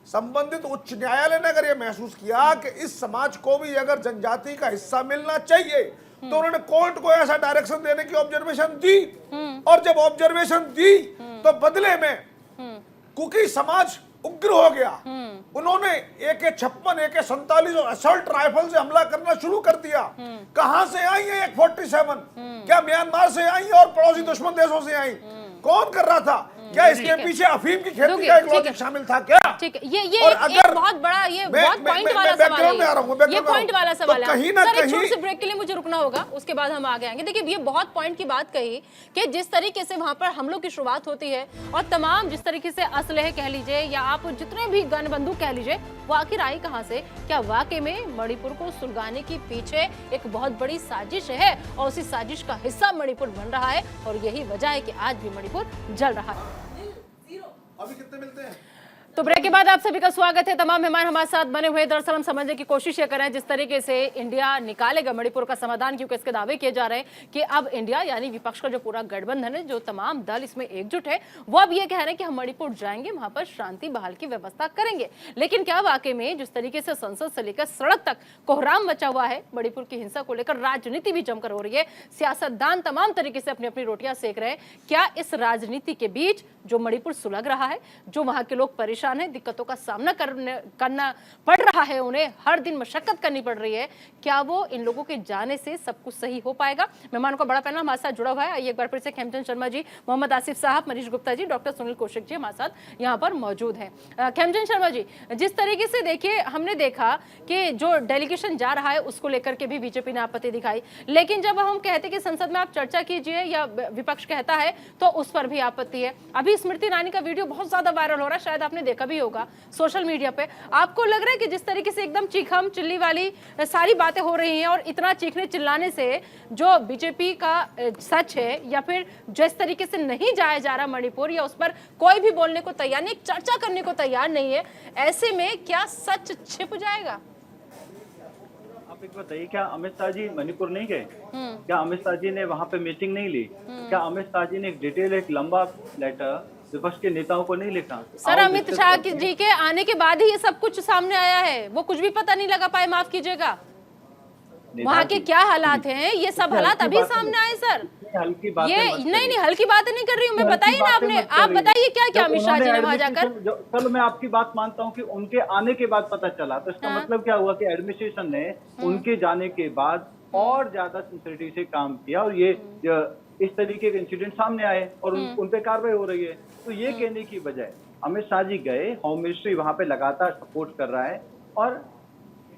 संबंधित उच्च न्यायालय ने अगर ये महसूस किया कि इस समाज को भी अगर जनजाति का हिस्सा मिलना चाहिए, तो उन्होंने कोर्ट को ऐसा डायरेक्शन देने की ऑब्जर्वेशन दी, और जब ऑब्जर्वेशन दी तो बदले में कुकी समाज उग्र हो गया। उन्होंने AK-56, AK-47 और असॉल्ट राइफल से हमला करना शुरू कर दिया। कहां से आई है AK-47? क्या म्यांमार से आई और पड़ोसी दुश्मन देशों से आई? कौन कर रहा था? क्या इसके पीछे अफीम की खेती का एक लॉजिक शामिल था क्या? ठीक है, ये एक बहुत बड़ा, ये बहुत पॉइंट वाला सवाल है, ये पॉइंट वाला सवाल है। सर एक छोटे से ब्रेक के लिए मुझे रुकना होगा, उसके बाद हम आगे आएंगे। देखिए ये बहुत पॉइंट की बात कही कि जिस तरीके से वहां पर हमलों की शुरुआत होती है, और तमाम जिस तरीके से असलहे कह लीजिए या आप जितने भी गन बंदूक कह लीजिए, वो आखिर आई कहां से? क्या वाकई में मणिपुर को सुलगाने के पीछे एक बहुत बड़ी साजिश है, और उसी साजिश का हिस्सा मणिपुर बन रहा है, और यही वजह है कि आज भी मणिपुर जल रहा है। अभी कितने मिलते हैं? तो ब्रेक के बाद आप सभी का स्वागत है। तमाम मेहमान हमारे साथ बने हुए। दरअसल हम समझने की कोशिश ये कर रहे हैं जिस तरीके से इंडिया निकालेगा मणिपुर का समाधान, क्योंकि इसके दावे किए जा रहे हैं कि अब इंडिया यानी विपक्ष का जो पूरा गठबंधन है, जो तमाम दल इसमें एकजुट है, वो अब ये कह रहे हैं कि हम मणिपुर जाएंगे, वहां पर शांति बहाल की व्यवस्था करेंगे। लेकिन क्या वाकई में जिस तरीके से संसद से लेकर सड़क तक कोहराम मचा हुआ है, मणिपुर की हिंसा को लेकर राजनीति भी जमकर हो रही है, सियासतदान तमाम तरीके से अपनी अपनी रोटियां सेक रहे हैं, क्या इस राजनीति के बीच जो मणिपुर सुलग रहा है, जो वहां के लोग परेशान हैं, दिक्कतों का सामना करना पड़ रहा है, उन्हें हर दिन मशक्कत करनी पड़ रही है, क्या वो इन लोगों के जाने से सब कुछ सही हो पाएगा? मेहमानों का बड़ा पैनल हमारे साथ जुड़ा हुआ है। आइए एक बार फिर से खेमचंद शर्मा जी, मोहम्मद आसिफ साहब, मनीष गुप्ता जी, डॉक्टर सुनील कौशिक जी हमारे साथ यहाँ पर मौजूद हैं। खेमचंद शर्मा जी, जिस तरीके से देखिए हमने देखा कि जो डेलीगेशन जा रहा है उसको लेकर के भी बीजेपी ने आपत्ति दिखाई, लेकिन जब हम कहते कि संसद में आप चर्चा कीजिए या विपक्ष कहता है तो उस पर भी आपत्ति है। अभी स्मृति ईरानी का वीडियो बहुत ज्यादा वायरल हो रहा है, शायद आपने देखा भी होगा सोशल मीडिया पे। आपको लग रहा है कि जिस तरीके से एकदम चीखम चिल्ली वाली सारी बातें हो रही हैं और इतना चीखने चिल्लाने से जो बीजेपी का सच है या फिर जिस तरीके से नहीं जाया जा रहा मणिपुर, या उस पर कोई भी बोलने को तैयार नहीं, चर्चा करने को तैयार नहीं है, ऐसे में क्या सच छिप जाएगा? आप एक बताइए, क्या अमित शाह जी मणिपुर नहीं गए? क्या अमित शाह जी ने वहाँ पे मीटिंग नहीं ली? क्या अमित शाह जी ने एक डिटेल, एक लंबा लेटर विपक्ष के नेताओं को नहीं लिखा? सर, अमित शाह जी के आने के बाद ही ये सब कुछ सामने आया है, वो कुछ भी पता नहीं लगा पाए, माफ कीजिएगा। वहाँ के क्या हालात हैं, ये सब हालात अभी सामने आए सर। हल्की बात ये नहीं हल्की बात नहीं कर रही हूँ मैं, बताइए ना आपने, आप बताइए क्या क्या अमित शाह जी ने वहाँ जाकर। चलो मैं आपकी बात मानता हूँ कि उनके आने के बाद पता चला, तो इसका मतलब क्या हुआ कि एडमिनिस्ट्रेशन ने उनके जाने के बाद और ज्यादा सिंसियरिटी से काम किया और ये इस तरीके के इंसिडेंट सामने आए और उन पे कार्रवाई हो रही है। तो ये कहने की बजाय अमित शाह जी गए, होम मिनिस्ट्री वहां पे लगातार सपोर्ट कर रहा है और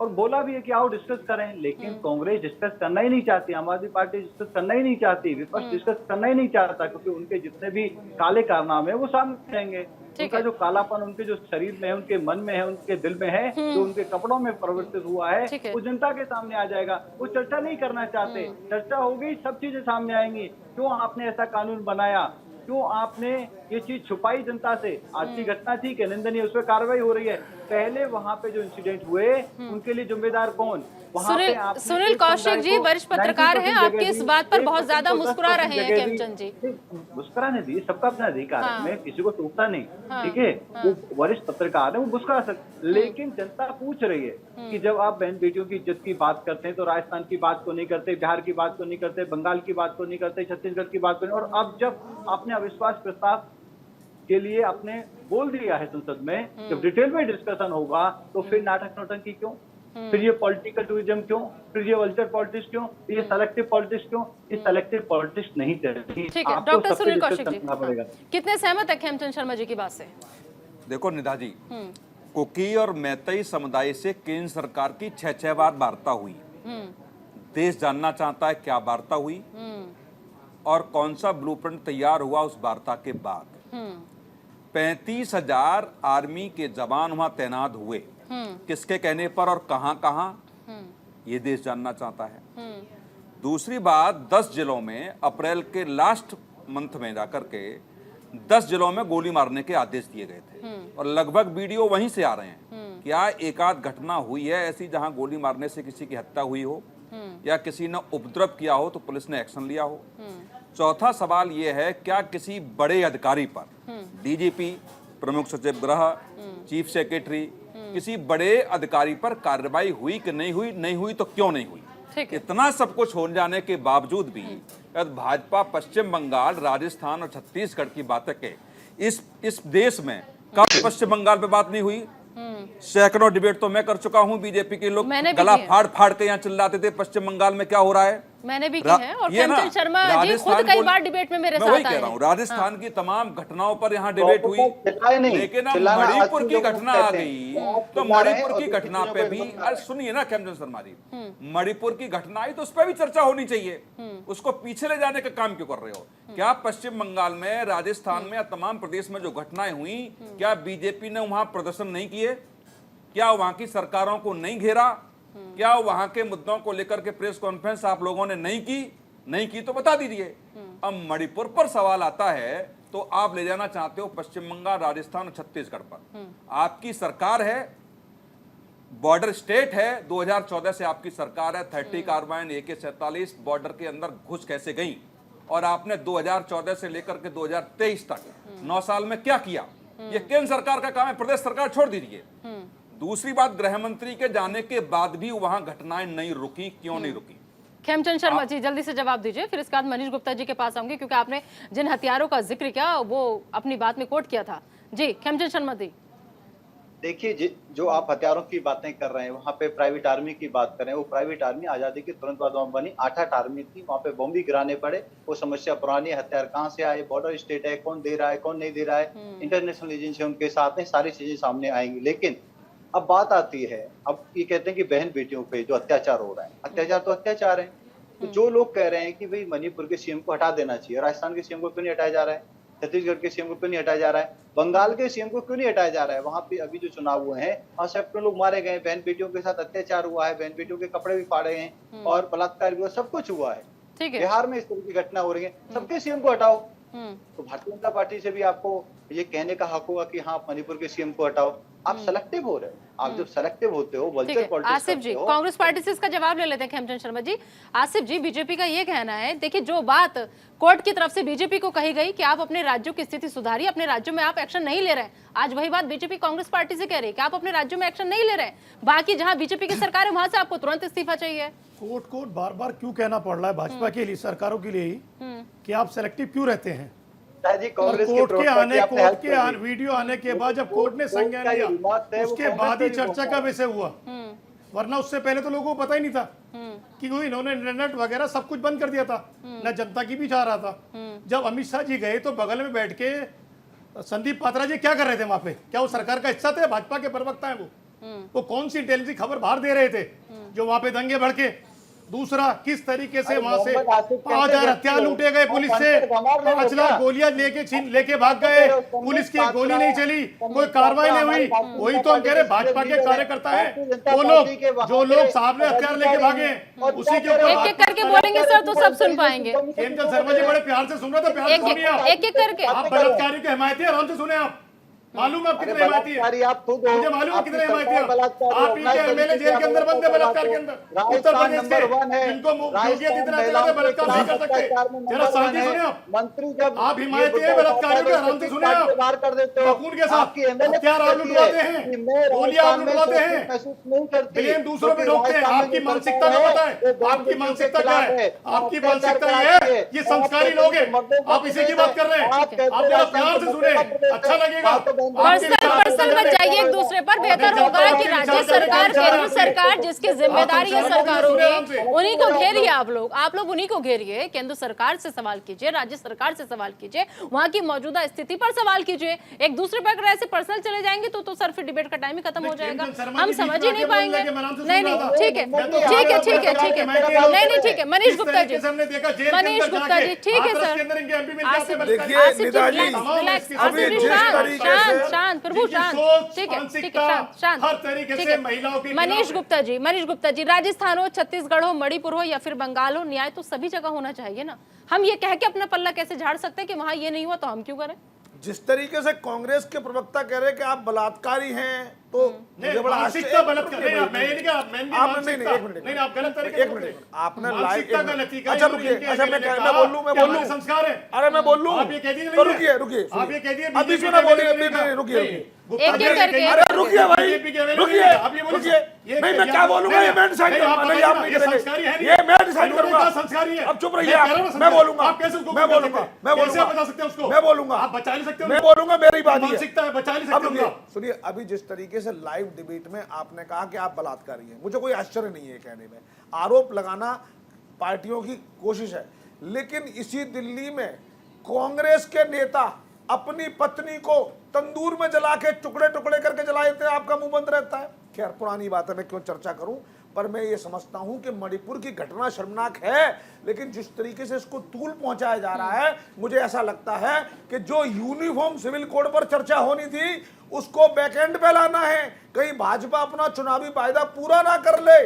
बोला भी है कि आओ डिस्कस करें, लेकिन कांग्रेस डिस्कस करना ही नहीं चाहती, आम आदमी पार्टी डिस्कस करना ही नहीं चाहती, विपक्ष डिस्कस करना ही नहीं चाहता, क्योंकि उनके जितने भी काले कारनामे हैं वो सामने आएंगे। उनका जो कालापन उनके जो शरीर में है, उनके मन में है, उनके दिल में है, जो उनके कपड़ों में परिवर्तित हुआ है, वो जनता के सामने आ जाएगा। वो चर्चा नहीं करना चाहते, चर्चा होगी सब चीजें सामने आएंगी। क्यों आपने ऐसा कानून बनाया, क्यों आपने ये चीज छुपाई जनता से? आज की घटना थी कि निंदनीय, उस पर कार्रवाई हो रही है। पहले वहां पे जो इंसिडेंट हुए उनके लिए जिम्मेदार कौन? सुनील कौशिक जी वरिष्ठ पत्रकार हैं, आपकी इस बात पर बहुत ज्यादा मुस्कुरा रहे हैं खेमचंद जी। मुस्कुराने दी, सबका अपना अधिकार है, मैं किसी को टोकता नहीं, ठीक है, वो वरिष्ठ पत्रकार है, वो मुस्कुरा सकते, लेकिन जनता पूछ रही है कि जब आप बहन बेटियों की इज्जत की बात करते हैं तो राजस्थान की बात को नहीं करते, बिहार की बात को नहीं करते, बंगाल की बात को नहीं करते, छत्तीसगढ़ की बात को नहीं, और अब जब आपने अविश्वास प्रस्ताव के लिए आपने बोल दिया है संसद में, जब डिटेल में डिस्कशन होगा तो फिर नाटक नौटंकी क्यों? फिर ये पॉलिटिकल टूरिज्म क्यों? फिर ये वल्चर पॉलिटिक्स क्यों? ये सेलेक्टिव पॉलिटिक्स क्यों? ये सेलेक्टिव पॉलिटिक्स नहीं चलती। ठीक है, डॉक्टर सुनील कौशिक जी, कितने सहमत है खेमचंद शर्मा जी की बात से? देखो निधा जी, कुकी और मैतई समुदाय से केंद्र सरकार की 6 बार वार्ता हुई। देश जानना चाहता है क्या वार्ता हुई और कौन सा ब्लूप्रिंट तैयार हुआ उस वार्ता के बाद। 35,000 आर्मी के जवान वहां तैनात हुए, किसके कहने पर और कहां ये देश जानना चाहता है। दूसरी बात, 10 जिलों में अप्रैल के लास्ट मंथ में जाकर के 10 जिलों में गोली मारने के आदेश दिए गए थे और लगभग वीडियो वहीं से आ रहे हैं। क्या एक आध घटना हुई है ऐसी जहां गोली मारने से किसी की हत्या हुई हो या किसी ने उपद्रव किया हो तो पुलिस ने एक्शन लिया हो? चौथा सवाल यह है, क्या किसी बड़े अधिकारी पर, डीजीपी, प्रमुख सचिव गृह, चीफ सेक्रेटरी, किसी बड़े अधिकारी पर कार्रवाई हुई कि नहीं हुई? नहीं हुई तो क्यों नहीं हुई? इतना सब कुछ हो जाने के बावजूद भी भाजपा पश्चिम बंगाल, राजस्थान और छत्तीसगढ़ की बातें के इस देश में कब पश्चिम बंगाल पे बात नहीं हुई? सैकड़ों डिबेट तो मैं कर चुका हूं। बीजेपी के लोग गला फाड़ फाड़ के यहाँ चिल्लाते थे पश्चिम बंगाल में क्या हो रहा है। मैंने भी की है और खेमचंद शर्मा जी खुद कई बार डिबेट में मेरे साथ आए हैं। कह रहा हूँ, राजस्थान की तमाम घटनाओं पर यहाँ डिबेट हुई, लेकिन अब मणिपुर की घटना आ गई तो मणिपुर की घटना पे भी, सुनिए ना खेमचंद शर्मा जी, मणिपुर की घटना आई तो उस पर भी चर्चा होनी चाहिए। उसको पीछे ले जाने का काम क्यों कर रहे हो? क्या पश्चिम बंगाल में, राजस्थान में, तमाम प्रदेश में जो घटनाएं हुई, क्या बीजेपी ने वहां प्रदर्शन नहीं किए? क्या वहां की सरकारों को नहीं घेरा? क्या वहां के मुद्दों को लेकर के प्रेस कॉन्फ्रेंस आप लोगों ने नहीं की तो बता दीजिए। अब मणिपुर पर सवाल आता है तो आप ले जाना चाहते हो पश्चिम बंगाल, राजस्थान और छत्तीसगढ़ पर। आपकी सरकार है, बॉर्डर स्टेट है, 2014 से आपकी सरकार है। 30 कार्बाइन AK-47 बॉर्डर के अंदर घुस कैसे गई, और आपने 2014 से लेकर के 2023 तक 9 साल में क्या किया, ये केंद्र सरकार का काम है, प्रदेश सरकार छोड़ दीजिए। दूसरी बात, गृह मंत्री के जाने के बाद भी वहां घटनाएं नहीं रुकी, क्यों नहीं रुकी? खेमचंद शर्मा जी जल्दी से जवाब दीजिए, फिर इसके बाद मनीष गुप्ता जी के पास आऊंगी, क्योंकि आपने जिन हथियारों का जिक्र किया वो अपनी बात में कोट किया था। जी खेमचंद शर्मा जी। देखिए, जो आप हथियारों की बातें कर रहे हैं, वहाँ पे प्राइवेट आर्मी की बात कर रहे हैं, वो प्राइवेट आर्मी आजादी के तुरंत बाद वहाँ बनी। 8 आर्मी थी, वहाँ पे बम भी गिराने पड़े। वो समस्या पुरानी है, हथियार कहाँ से आए, बॉर्डर स्टेट है, कौन दे रहा है, कौन नहीं दे रहा है, इंटरनेशनल एजेंसी उनके साथ है, सारी चीजें सामने आएंगी। लेकिन अब बात आती है, अब ये कहते हैं कि बहन बेटियों पे जो अत्याचार हो रहा है, अत्याचार तो अत्याचार है। तो जो लोग कह रहे हैं कि भाई मणिपुर के सीएम को हटा देना चाहिए, राजस्थान के सीएम को क्यों नहीं हटाया जा रहा है, छत्तीसगढ़ के सीएम को क्यों नहीं हटाया जा रहा है, बंगाल के सीएम को क्यों नहीं हटाया जा रहा है? वहां पे अभी जो चुनाव हुए हैं, वहां सैकड़ों लोग मारे गए, बहन बेटियों के साथ अत्याचार हुआ है, बहन बेटियों के कपड़े भी फाड़े हैं और बलात्कार भी हुआ, सब कुछ हुआ है। बिहार में इस तरह की घटना हो रही है, सबके सीएम को हटाओ। तो भारतीय जनता पार्टी से भी आपको ये कहने का हक होगा कि हाँ, मणिपुर के सीएम को हटाओ। आप सेलेक्टिव हो रहे हो, आप जब सेलेक्टिव होते हो, वल्चर पॉलिटिक्स आसिफ जी, कांग्रेस पार्टी से इसका जवाब ले लेते हैं खेमचंद शर्मा जी। आसिफ जी, बीजेपी का ये कहना है, देखिए जो बात कोर्ट की तरफ से बीजेपी को कही गई कि आप अपने राज्यों की स्थिति सुधारिए, अपने राज्यों में आप एक्शन नहीं ले रहे हैं, आज वही बात बीजेपी कांग्रेस पार्टी से कह रही है कि आप अपने राज्यों में एक्शन नहीं ले रहे हैं, बाकी जहां बीजेपी की सरकार है वहां से आपको तुरंत इस्तीफा चाहिए। कोर्ट को बार बार क्यों कहना पड़ रहा है भाजपा के लिए, सरकारों के लिए ही, कि आप सेलेक्टिव क्यों रहते हैं? कोर्ट के वीडियो आने के बाद जब कोर्ट ने संज्ञान लिया, उसके बाद ही चर्चा का विषय हुआ, वरना उससे पहले तो लोगों को पता ही नहीं था कि इन्होंने इंटरनेट वगैरह सब कुछ बंद कर दिया था, न जनता की भी चाह रहा था। जब अमित शाह जी गए तो बगल में बैठ के संदीप पात्रा जी क्या कर रहे थे वहां पे? क्या वो सरकार का हिस्सा थे? भाजपा के प्रवक्ता है वो कौन सी इंटेलिजेंस खबर बाहर दे रहे थे जो वहां पे दंगे भड़के? दूसरा, किस तरीके से वहां से 5000 हथियार लूटे गए पुलिस से, 5 लाख गोलियां लेके भाग गए, पुलिस की गोली नहीं चली, कोई कार्रवाई नहीं हुई। वही तो हम कह रहे भाजपा के कार्यकर्ता है वो लोग, जो लोग सामने हथियार लेके भागे, उसी के ऊपर एक एक करके बोलेंगे सर तो सब सुन पाएंगे। खेमचंद शर्मा जी बड़े प्यार से सुन रहे थे, प्यार से सुनिए आप, एक एक करके। आप बलात्कारी के हिमायती है, आराम से सुने आप। मालूम है आप कितने हिमायती है? मुझे मालूम है कितने हिमायती है आप। इनके एमएलए जेल के अंदर बंद है बलात्कार के अंदर, उत्तर प्रदेश के, जिनको योगी आदित्यनाथ बलात्कार नहीं कर सकते। जरा शांति सुने आप। आप हिमायती है बलात्कारियों के, आराम से सुने आप। बकून के साथ हथियार आप लुटवाते हैं, गोलियां आप लुटवाते हैं, ब्लेम दूसरों पे ठोकते हैं। आपकी मानसिकता का पता है, आपकी मानसिकता क्या है? आपकी मानसिकता ये है, ये संस्कारी लोग हैं, आप इसी की बात कर रहे हैं। आप जरा प्यार से सुने, अच्छा लगेगा। पर्सनल मत जाइए एक दूसरे पर, बेहतर होगा कि राज्य सरकार, केंद्र सरकार जिसकी जिम्मेदारी है सरकारों की, उन्हीं को घेरिए आप लोग उन्हीं को घेरिए। केंद्र सरकार से सवाल कीजिए, राज्य सरकार से सवाल कीजिए, वहां की मौजूदा स्थिति पर सवाल कीजिए। एक दूसरे पर अगर ऐसे पर्सनल चले जाएंगे तो सर फिर डिबेट का टाइम ही खत्म हो जाएगा, हम समझ ही नहीं पाएंगे। नहीं ठीक है नहीं ठीक है मनीष गुप्ता जी, ठीक है सर, शांत प्रभु शांत, ठीक है शांत। मनीष गुप्ता जी, राजस्थान हो, छत्तीसगढ़ हो, मणिपुर हो या फिर बंगाल हो, न्याय तो सभी जगह होना चाहिए ना। हम ये कह के अपना पल्ला कैसे झाड़ सकते हैं कि वहां ये नहीं हुआ तो हम क्यों करें? जिस तरीके से कांग्रेस के प्रवक्ता कह रहे हैं कि आप बलात्कारी हैं, तो मुझे बड़ा आश्चर्य। आपने लाइव, अच्छा रुकिए, अच्छा मैं बोलूं संस्कार है, अरे मैं बोलूं, तो रुकिए अभी सुना बोलिए, रुकिए अरे रुकिए भाई, रुकिए नहीं, मैं क्या बोलूंगा ये मैं डिसाइड करूंगा, नहीं आप नहीं करेंगे, ये मैं डिसाइड करूंगा। अब चुप रहिए आप, मैं बोलूंगा, मैं बोलूंगा, मेरी बात है। सुनिए, अभी जिस तरीके से लाइव डिबेट में आपने कहा कि आप बलात्कारी हैं, मुझे कोई आश्चर्य नहीं है कहने में, आरोप लगाना पार्टियों की कोशिश है, लेकिन इसी दिल्ली में कांग्रेस के नेता अपनी पत्नी को तंदूर में जला के टुकड़े टुकड़े करके जला देते हैं, आपका मुंह बंद रहता है। खैर पुरानी बात है, मैं क्यों चर्चा करूं, पर मैं ये समझता हूं कि मणिपुर की घटना शर्मनाक है, लेकिन जिस तरीके से इसको तूल पहुंचाया जा रहा है, मुझे ऐसा लगता है कि जो यूनिफॉर्म सिविल कोड पर चर्चा होनी थी उसको बैकएंड पे लाना है। कहीं भाजपा अपना चुनावी वायदा पूरा ना कर ले,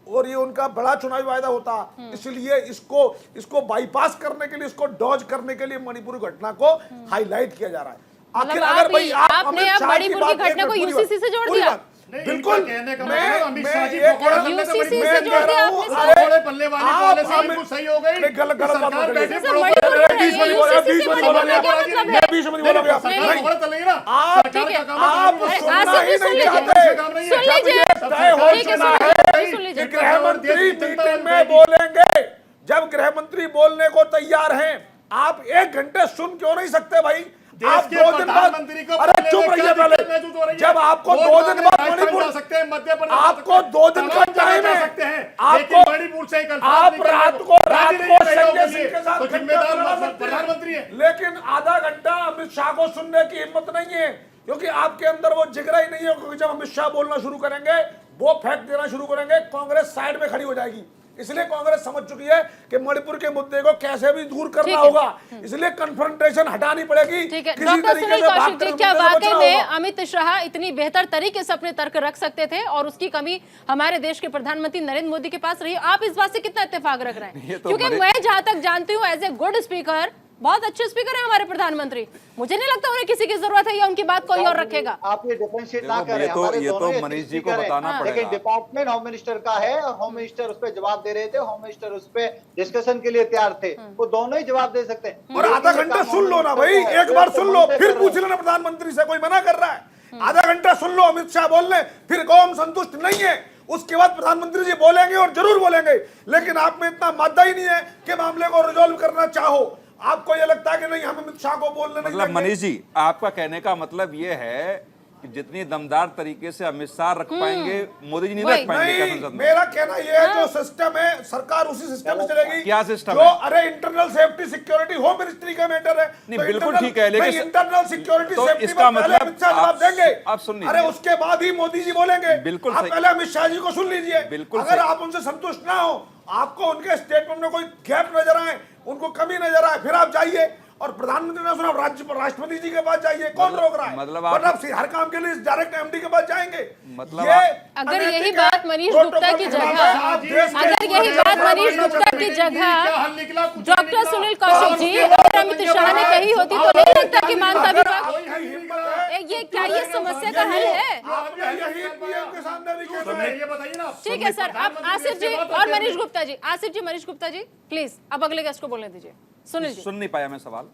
और ये उनका बड़ा चुनावी वायदा होता, इसलिए इसको बाईपास करने के लिए, इसको डॉज करने के लिए मणिपुर घटना को हाईलाइट किया जा रहा है। आखिर मतलब अगर भाई आपने अब मणिपुर की घटना को यूसीसी से जोड़ दिया। बिल्कुल, कहने का मैं मतलब अमित शाह जी ये पकौड़े कह- तलने से यूसीसी बड़ी से बात जोड़ कर दिया रहा हूँ। आपने पकौड़े तलने वाली पॉलिसी आप- बिल्कुल सही हो गई। गलत बात सरकार बोल रहे बैठे हैं। पड़ोसी मणिपुर को- में बीच में नहीं बोला, यूसीसी बीच में से नहीं बोला, जोड़ने का मतलब है। मैं बीच में नहीं बोला भैया। सरकार नहीं, पकौड़े तलेंगे ना, आप- सरकार का काम है आप कानून सुनना बनाना। ही सुन नहीं लीजिए, चाहते। काम नहीं है। सुन लीजिए, तय हो ठीक है, चुना सुन है लीजिए, सुन कि लीजिए। गृह मंत्री मीटिंग में बोलेंगे। जब गृह मंत्री बोलने को तैयार हैं, आप 1 घंटे सुन क्यों नहीं सकते भाई? देश आप के 2 दिन बाद, प्रधानमंत्री को अरे बोलने चुप में रहिए क्या पहले। दिक्कत महसूस हो रही है? जब आपको वोट 2 दिन मांगने बाद राजस्थान मणिपुर, जा सकते हैं, मध्य प्रदेश जा आपको सकते हैं, 2 दिन का तमाम जगह टाइम जा है। सकते हैं, आपको लेकिन मणिपुर से एक अल्फाज आप निकलने रात को को राजी नहीं है संजय लोगों सिंह के के साथ तो घंटे जिम्मेदार प्रधानमंत्री है। लेकिन आधा घंटा अमित शाह को सुनने की हिम्मत नहीं है, क्योंकि आपके अंदर वो जिगरा ही नहीं है। क्योंकि जब अमित शाह बोलना शुरू करेंगे, वो फेंक देना शुरू करेंगे, कांग्रेस साइड में खड़ी हो जाएगी। इसलिए कांग्रेस समझ चुकी है कि मणिपुर के मुद्दे को कैसे भी दूर करना ठीक है। होगा, इसलिए कन्फ्रंटेशन हटानी पड़ेगी। ठीक है, किसी डॉक्टर तरीके सुनील से कौशिक भागकर जी, मुद्दे क्या से वाकई बचना में होगा। अमित शाह इतनी बेहतर तरीके से अपने तर्क रख सकते थे और उसकी कमी हमारे देश के प्रधानमंत्री नरेंद्र मोदी के पास रही? आप इस बात से कितना इत्तेफाक रख रहे हैं? ये तो क्योंकि बड़े- मैं जहां तक जानती हूँ, एज ए गुड स्पीकर, बहुत अच्छे स्पीकर हैं हमारे प्रधानमंत्री। मुझे नहीं लगता उन्हें किसी की जरूरत है या उनकी बात कोई और रखेगा। आप ये डिफरेंशिएट ना देखो, करें। ये तो- हमारे ये तो दोनों ही मनीष जी को स्पीकर हैं। बताना लेकिन पड़ेगा। डिपार्टमेंट होम मिनिस्टर का है और होम मिनिस्टर उस पर जवाब दे रहे थे, होम मिनिस्टर उस पे डिस्कशन के लिए तैयार थे। वो दोनों ही जवाब दे सकते हैं। और लेकिन आधा ये घंटा काम सुन लो ना होम भाई, मिनिस्टर का है, एक बार तो सुन लो, मॉनिटर फिर कर पूछ रहे हैं। लेना प्रधानमंत्री से, कोई मना कर रहा है। आधा घंटा सुन लो अमित शाह बोल ले, फिर कहो हम संतुष्ट नहीं है, उसके बाद प्रधानमंत्री जी बोलेंगे और जरूर बोलेंगे। लेकिन आप में इतना मादा ही नहीं है कि मामले को रिजॉल्व करना चाहो। आपको ये लगता है कि नहीं, हम अमित शाह को बोलने नहीं मतलब देंगे। मनीष जी, आपका कहने का मतलब ये है कि जितनी दमदार तरीके से अमित शाह रख पाएंगे, मोदी जी नहीं वही। रख पाएंगे क्या नहीं, संसद में? मेरा कहना यह है, जो सिस्टम है सरकार उसी सिस्टम में चलेगी। क्या सिस्टम जो है? अरे internal safety security home ministry का मैटर है। नहीं, तो बिल्कुल internal- ठीक है, लेकिन नहीं, इंटरनल सिक्योरिटी तो सेफ्टी इसका में पहले मतलब अमित शाह जवाब आप- देंगे। आप सुन लीजिए। अरे उसके बाद ही मोदी जी बोलेंगे। बिल्कुल आप सही। पहले अमित शाह जी को सुन लीजिए। बिल्कुल अगर सही। आप उनसे संतुष्ट ना हो, आपको उनके स्टेटमेंट में कोई गैप नजर आए, उनको कमी नजर आए, फिर आप जाइए और प्रधानमंत्री ने सुना, राष्ट्रपति जी के पास जाइए। कौन रोक रहा है? मतलब आप- आप हर काम के लिए डायरेक्ट एमडी के पास जाएंगे। मतलब ये आप- अगर यही अनैतिक बात है, मनीष प्रोटोकॉल गुप्ता की के खिलाफ जगह- है। आप देश के अगर यही पूरे बात मनीष देश में गुप्ता की क्या जगह हल निकला? कुछ नहीं डॉक्टर निकला। सुनील कौशिक जी और अमित शाह ने कही होती तो नहीं लगता कि मानता अगर विपक्ष। आपकी हिम्मत है, ये क्या ये समस्या का हल है? आपने यही पीएम के सामने भी कहना है। ये बताइए ना। ठीक है सर, अब आसिफ जी और मनीष गुप्ता जी, आसिफ जी, मनीष गुप्ता जी, प्लीज अब अगले गेस्ट को बोलने दीजिए। सुनील जी, सुन नहीं पाया मैं सवाल।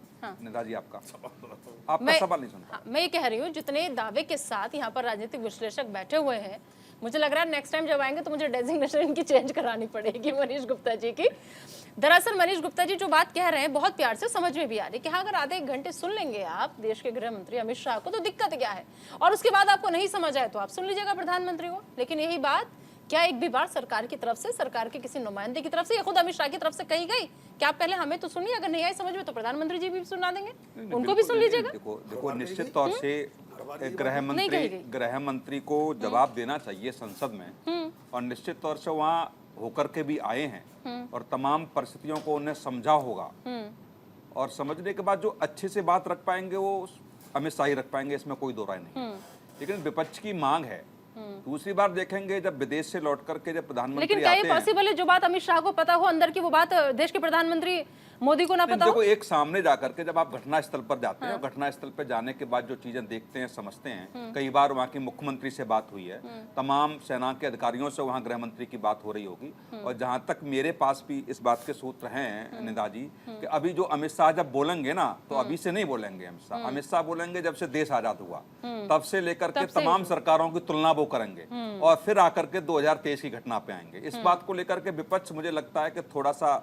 निदा जी, आपका मैं सवाल नहीं सुन हाँ, मैं ये कह रही हूँ, जितने दावे के साथ यहाँ पर राजनीतिक विश्लेषक बैठे हुए हैं, मुझे लग रहा है नेक्स्ट टाइम जब आएंगे तो मुझे डेजिग्नेशन इनकी चेंज करानी पड़ेगी मनीष गुप्ता जी की। दरअसल मनीष गुप्ता जी जो बात कह रहे हैं बहुत प्यार से समझ में भी आ रही है कि हाँ, अगर आधे एक घंटे सुन लेंगे आप देश के गृह मंत्री अमित शाह को तो दिक्कत क्या है, और उसके बाद आपको नहीं समझ आए तो आप सुन लीजिएगा प्रधानमंत्री को। लेकिन यही बात क्या एक भी बार सरकार की तरफ से, सरकार के किसी नुमाइंदे की तरफ से या खुद अमित शाह की तरफ से कही गई कि आप पहले हमें तो सुनिए, अगर नहीं आई समझ में तो प्रधानमंत्री जी भी सुना देंगे, उनको भी सुन लीजिएगा। देखो निश्चित तौर से नहीं कही गई। गृह मंत्री को जवाब देना चाहिए संसद में, और निश्चित तौर से वहाँ होकर के भी आए हैं और तमाम परिस्थितियों को उन्हें समझा होगा, और समझने के बाद जो अच्छे से बात रख पाएंगे वो अमित शाह ही रख पाएंगे, इसमें कोई दो राय नहीं। लेकिन विपक्ष की मांग है, दूसरी बार देखेंगे जब विदेश से लौट करके जब प्रधानमंत्री लेकिन क्या ये आते हैं, पॉसिबल है जो बात अमित शाह को पता हो अंदर की, वो बात देश के प्रधानमंत्री मोदी को ना पता हो? देखो एक सामने जाकर के जब आप घटना स्थल पर जाते हैं, घटना स्थल पर जाने के बाद जो चीजें देखते हैं, समझते हैं, कई बार वहाँ के मुख्यमंत्री से बात हुई है, तमाम सेना के अधिकारियों से वहाँ गृह मंत्री की बात हो रही होगी, और जहाँ तक मेरे पास भी इस बात के सूत्र हैं निदा जी, कि अभी जो अमित शाह जब बोलेंगे ना, तो अभी से नहीं बोलेंगे अमित शाह बोलेंगे जब से देश आजाद हुआ तब से लेकर के तमाम सरकारों की तुलना वो करेंगे, और फिर आकर के 2023 की घटना पे आएंगे। इस बात को लेकर के विपक्ष मुझे लगता है कि थोड़ा सा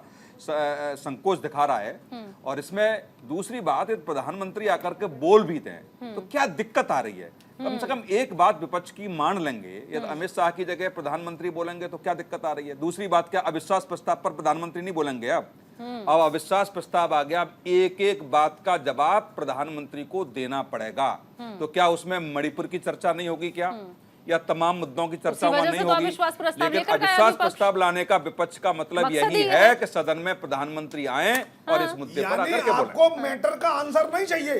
संकोच दिखा रहा है। और इसमें दूसरी बात, प्रधानमंत्री आकर के बोल भी दें तो क्या दिक्कत आ रही है? कम से कम एक बात विपक्ष की मान लेंगे, यदि अमित शाह की जगह प्रधानमंत्री बोलेंगे तो क्या दिक्कत आ रही है? दूसरी बात, क्या अविश्वास प्रस्ताव पर प्रधानमंत्री नहीं बोलेंगे? अब अविश्वास प्रस्ताव आ गया, अब एक एक बात का जवाब प्रधानमंत्री को देना पड़ेगा, तो क्या उसमें मणिपुर की चर्चा नहीं होगी? क्या या तमाम मुद्दों की चर्चा उसी वहां वजह नहीं से तो होगी। अविश्वास प्रस्ताव लेकिन लेकर गया अविश्वास विपक्ष। प्रस्ताव लाने का विपक्ष का मतलब मकसद यही ही है कि सदन में प्रधानमंत्री आए और इस मुद्दे पर यानी आकर के बोलें। आपको मैटर का आंसर नहीं चाहिए,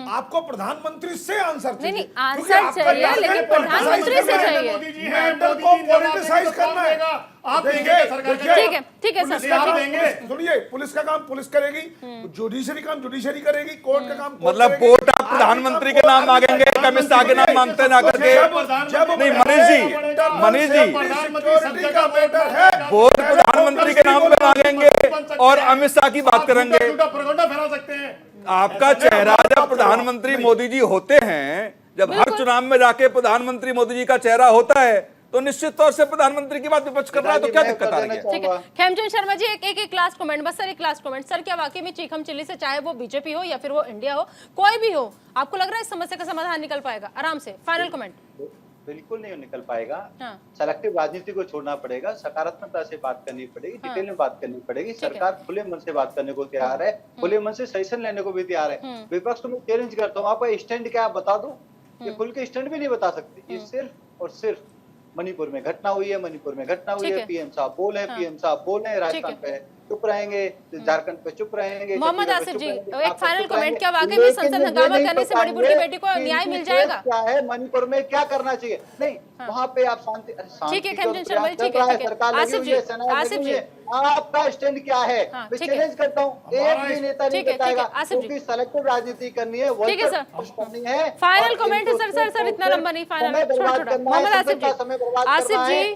आपको प्रधानमंत्री से आंसर चाहिए। नहीं, क्योंकि आंसर आपका चाहिए, टारगेट लेकिन politicize प्रधानमंत्री से करना है। चाहिए। मोदी जी है, मैटर मोदी को जी जवाब पॉलिटिसाइज देंगे तो करना कौन है। देगा? आप देखिए, देंगे, सरकार देखिए, ठीक है, ठीक है, पुलिस सर। का आप काम देंगे। पुलिस- सुनिए, पुलिस का काम पुलिस करेगी, जुडिशरी काम जुडिशरी करेगी, कोर्ट का काम कोर्ट मतलब करेगी, कोर्ट आप आर्मी प्रधानमंत्री काम के नाम कोर्ट मांगेंगे, करेगी। अमित शाह के नाम मांगते ना करके। जब नहीं, मनीष जी, मनीष जी, प्रधानमंत्री सब सिक्योरिटी जगह का मैटर है, वोट प्रधानमंत्री के नाम पे मांगेंगे और अमित शाह की बात करेंगे। प्रोगंडा फैला सकते हैं। आपका चेहरा जब प्रधानमंत्री मोदी जी होते हैं, जब हर चुनाव में जाके प्रधानमंत्री मोदी जी का चेहरा होता है, तो निश्चित तौर से प्रधानमंत्री की बात विपक्ष कर रहा है, तो क्या दिक्कत आ रही है? ठीक है, खेमचंद शर्मा जी, एक लास्ट कमेंट बस सर, एक लास्ट कमेंट सर, क्या वाकई में चीखम चिल्ली से, चाहे वो बीजेपी हो या फिर वो इंडिया हो, कोई भी हो, आपको लग रहा है इस समस्या का समाधान निकल पाएगा आराम से? Final comment. बिल्कुल नहीं निकल पाएगा। हाँ। सेलेक्टिव राजनीति को छोड़ना पड़ेगा, सकारात्मकता से बात करनी पड़ेगी, डिटेल में बात करनी पड़ेगी। सरकार खुले मन से बात करने को तैयार है, खुले मन से सजेशन लेने को भी तैयार है। विपक्ष को मैं चैलेंज करता हूँ, आपका स्टैंड क्या आप बता दो। ये खुल के स्टैंड भी नहीं बता सकते। ये सिर्फ और सिर्फ मणिपुर में घटना हुई है, मणिपुर में घटना हुई है, पीएम साहब बोले, पीएम साहब बोले, राजस्थान पे चुप रहेंगे, झारखंड पे चुप रहेंगे। मोहम्मद आसिफ जी, एक फाइनल कमेंट, क्या वाकई में संसद हंगामा करने से मणिपुर की बेटी को न्याय मिल जाएगा? क्या है मणिपुर में क्या करना चाहिए? नहीं, वहाँ पे आप शांति ठीक है, खेमचंद शर्मा जी, ठीक है, सरकार आसिफ जी, आसिफ जी, आपका स्टैंड क्या है? मैं चैलेंज करता हूँ, एक भी नेता नहीं बताएगा, क्योंकि सेलेक्टिव राजनीति करनी है, ठीक है सर, करनी है। फाइनल कमेंट है सर, इतना लंबा नहीं, फाइनल छोटा। मोहम्मद आसिफ जी, आसिफ जी,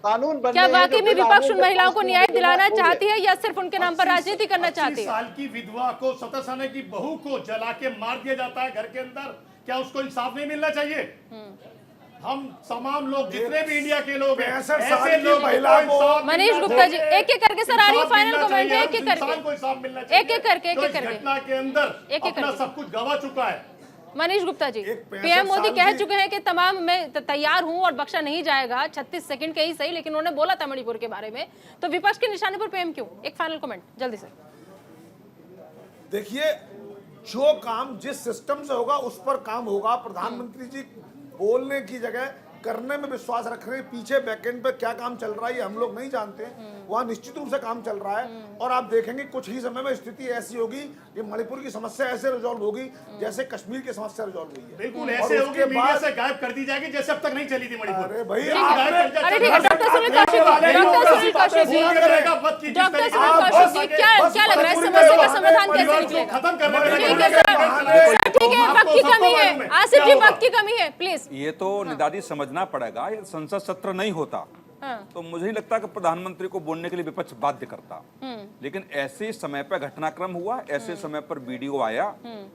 कानून क्या वाकई में विपक्ष उन महिलाओं को न्याय दिलाना चाहती है या सिर्फ उनके नाम पर राजनीति करना चाहती है? 80 साल की विधवा को, 17 साल की बहू को जला के मार दिया जाता है घर के अंदर, क्या उसको इंसाफ नहीं मिलना चाहिए? हम तमाम लोग, जितने भी इंडिया के लोग हैं, 65 ऐसे साल की लोग महिला को- मनीष गुप्ता जी, एक एक करके सर, आ रही है फाइनल कमेंट, एक एक करके, को इंसाफ मिलना चाहिए। एक एक करके, एक जो एक इस करके, घटना के अंदर एक एक अपना करके। सब कुछ गवा चुका है। मनीष गुप्ता जी, 65 पीएम मोदी साल कह की- चुके हैं कि तमाम मैं तैयार हूं और बख्शा नहीं जाएगा, 36 सेकंड के ही सही, लेकिन उन्होंने बोला था मणिपुर के बारे में, तो विपक्ष के निशाने पर पीएम क्यों? एक फाइनल कमेंट जल्दी से। देखिए, जो काम जिस सिस्टम से होगा उस पर काम होगा। प्रधानमंत्री जी बोलने की जगह करने में विश्वास रख रहे हैं। पीछे बैकएंड पे क्या काम चल रहा है ये हम लोग नहीं जानते, वहाँ निश्चित रूप से काम चल रहा है। और आप देखेंगे कुछ ही समय में स्थिति ऐसी होगी कि मणिपुर की समस्या ऐसे रिजॉल्व होगी जैसे कश्मीर की समस्या रिजॉल्व हुई है। बिल्कुल और ऐसे होगी, उसके मीडिया बाद- से गायब कर दी जाएगी जैसे अब तक नहीं चली थी मणिपुर। अरे भाई, बिल्कुल आपने- गायब कर दिया। अरे ठीक है, doctor Sunil Kaushik ji, doctor Sunil Kaushik ji, doctor Sunil Kaushik ji, क्या लग रहा है इस समस्या का समाधान कैसे निकलेगा? खत्म करने में ठीक है सर, ठीक है, वक्त की कमी है, आसिफ जी वक्त की कमी है, प्लीज। ये तो निदादी समझना पड़ेगा, ये संसद सत्र नहीं होता तो मुझे नहीं लगता कि प्रधानमंत्री को बोलने के लिए विपक्ष बाध्य करता। लेकिन ऐसे समय पर घटनाक्रम हुआ, ऐसे समय पर वीडियो आया,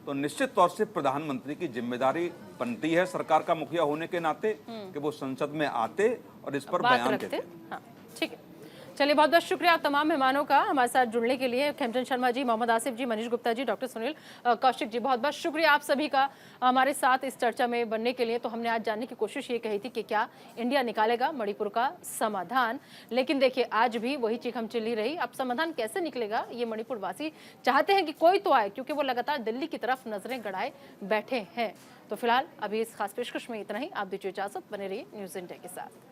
तो निश्चित तौर से प्रधानमंत्री की जिम्मेदारी बनती है सरकार का मुखिया होने के नाते कि वो संसद में आते और इस पर बात बयान रखते। देते। हाँ, ठीक है, चलिए, बहुत बहुत शुक्रिया आप तमाम मेहमानों का हमारे साथ जुड़ने के लिए। खेमचंद शर्मा जी, मोहम्मद आसिफ जी, मनीष गुप्ता जी, डॉक्टर सुनील कौशिक जी, बहुत बहुत शुक्रिया आप सभी का हमारे साथ इस चर्चा में बनने के लिए। तो हमने आज जानने की कोशिश ये कही थी कि क्या इंडिया निकालेगा मणिपुर का समाधान, लेकिन देखिए आज भी वही चीखम चिल्ली रही। अब समाधान कैसे निकलेगा ये मणिपुर वासी चाहते हैं कि कोई तो आए, क्योंकि वो लगातार दिल्ली की तरफ नजरें गड़ाए बैठे हैं। तो फिलहाल अभी इस खास पेशकश में इतना ही। आप दीजिए इजाजत, बने रहिए न्यूज़ इंडिया के साथ।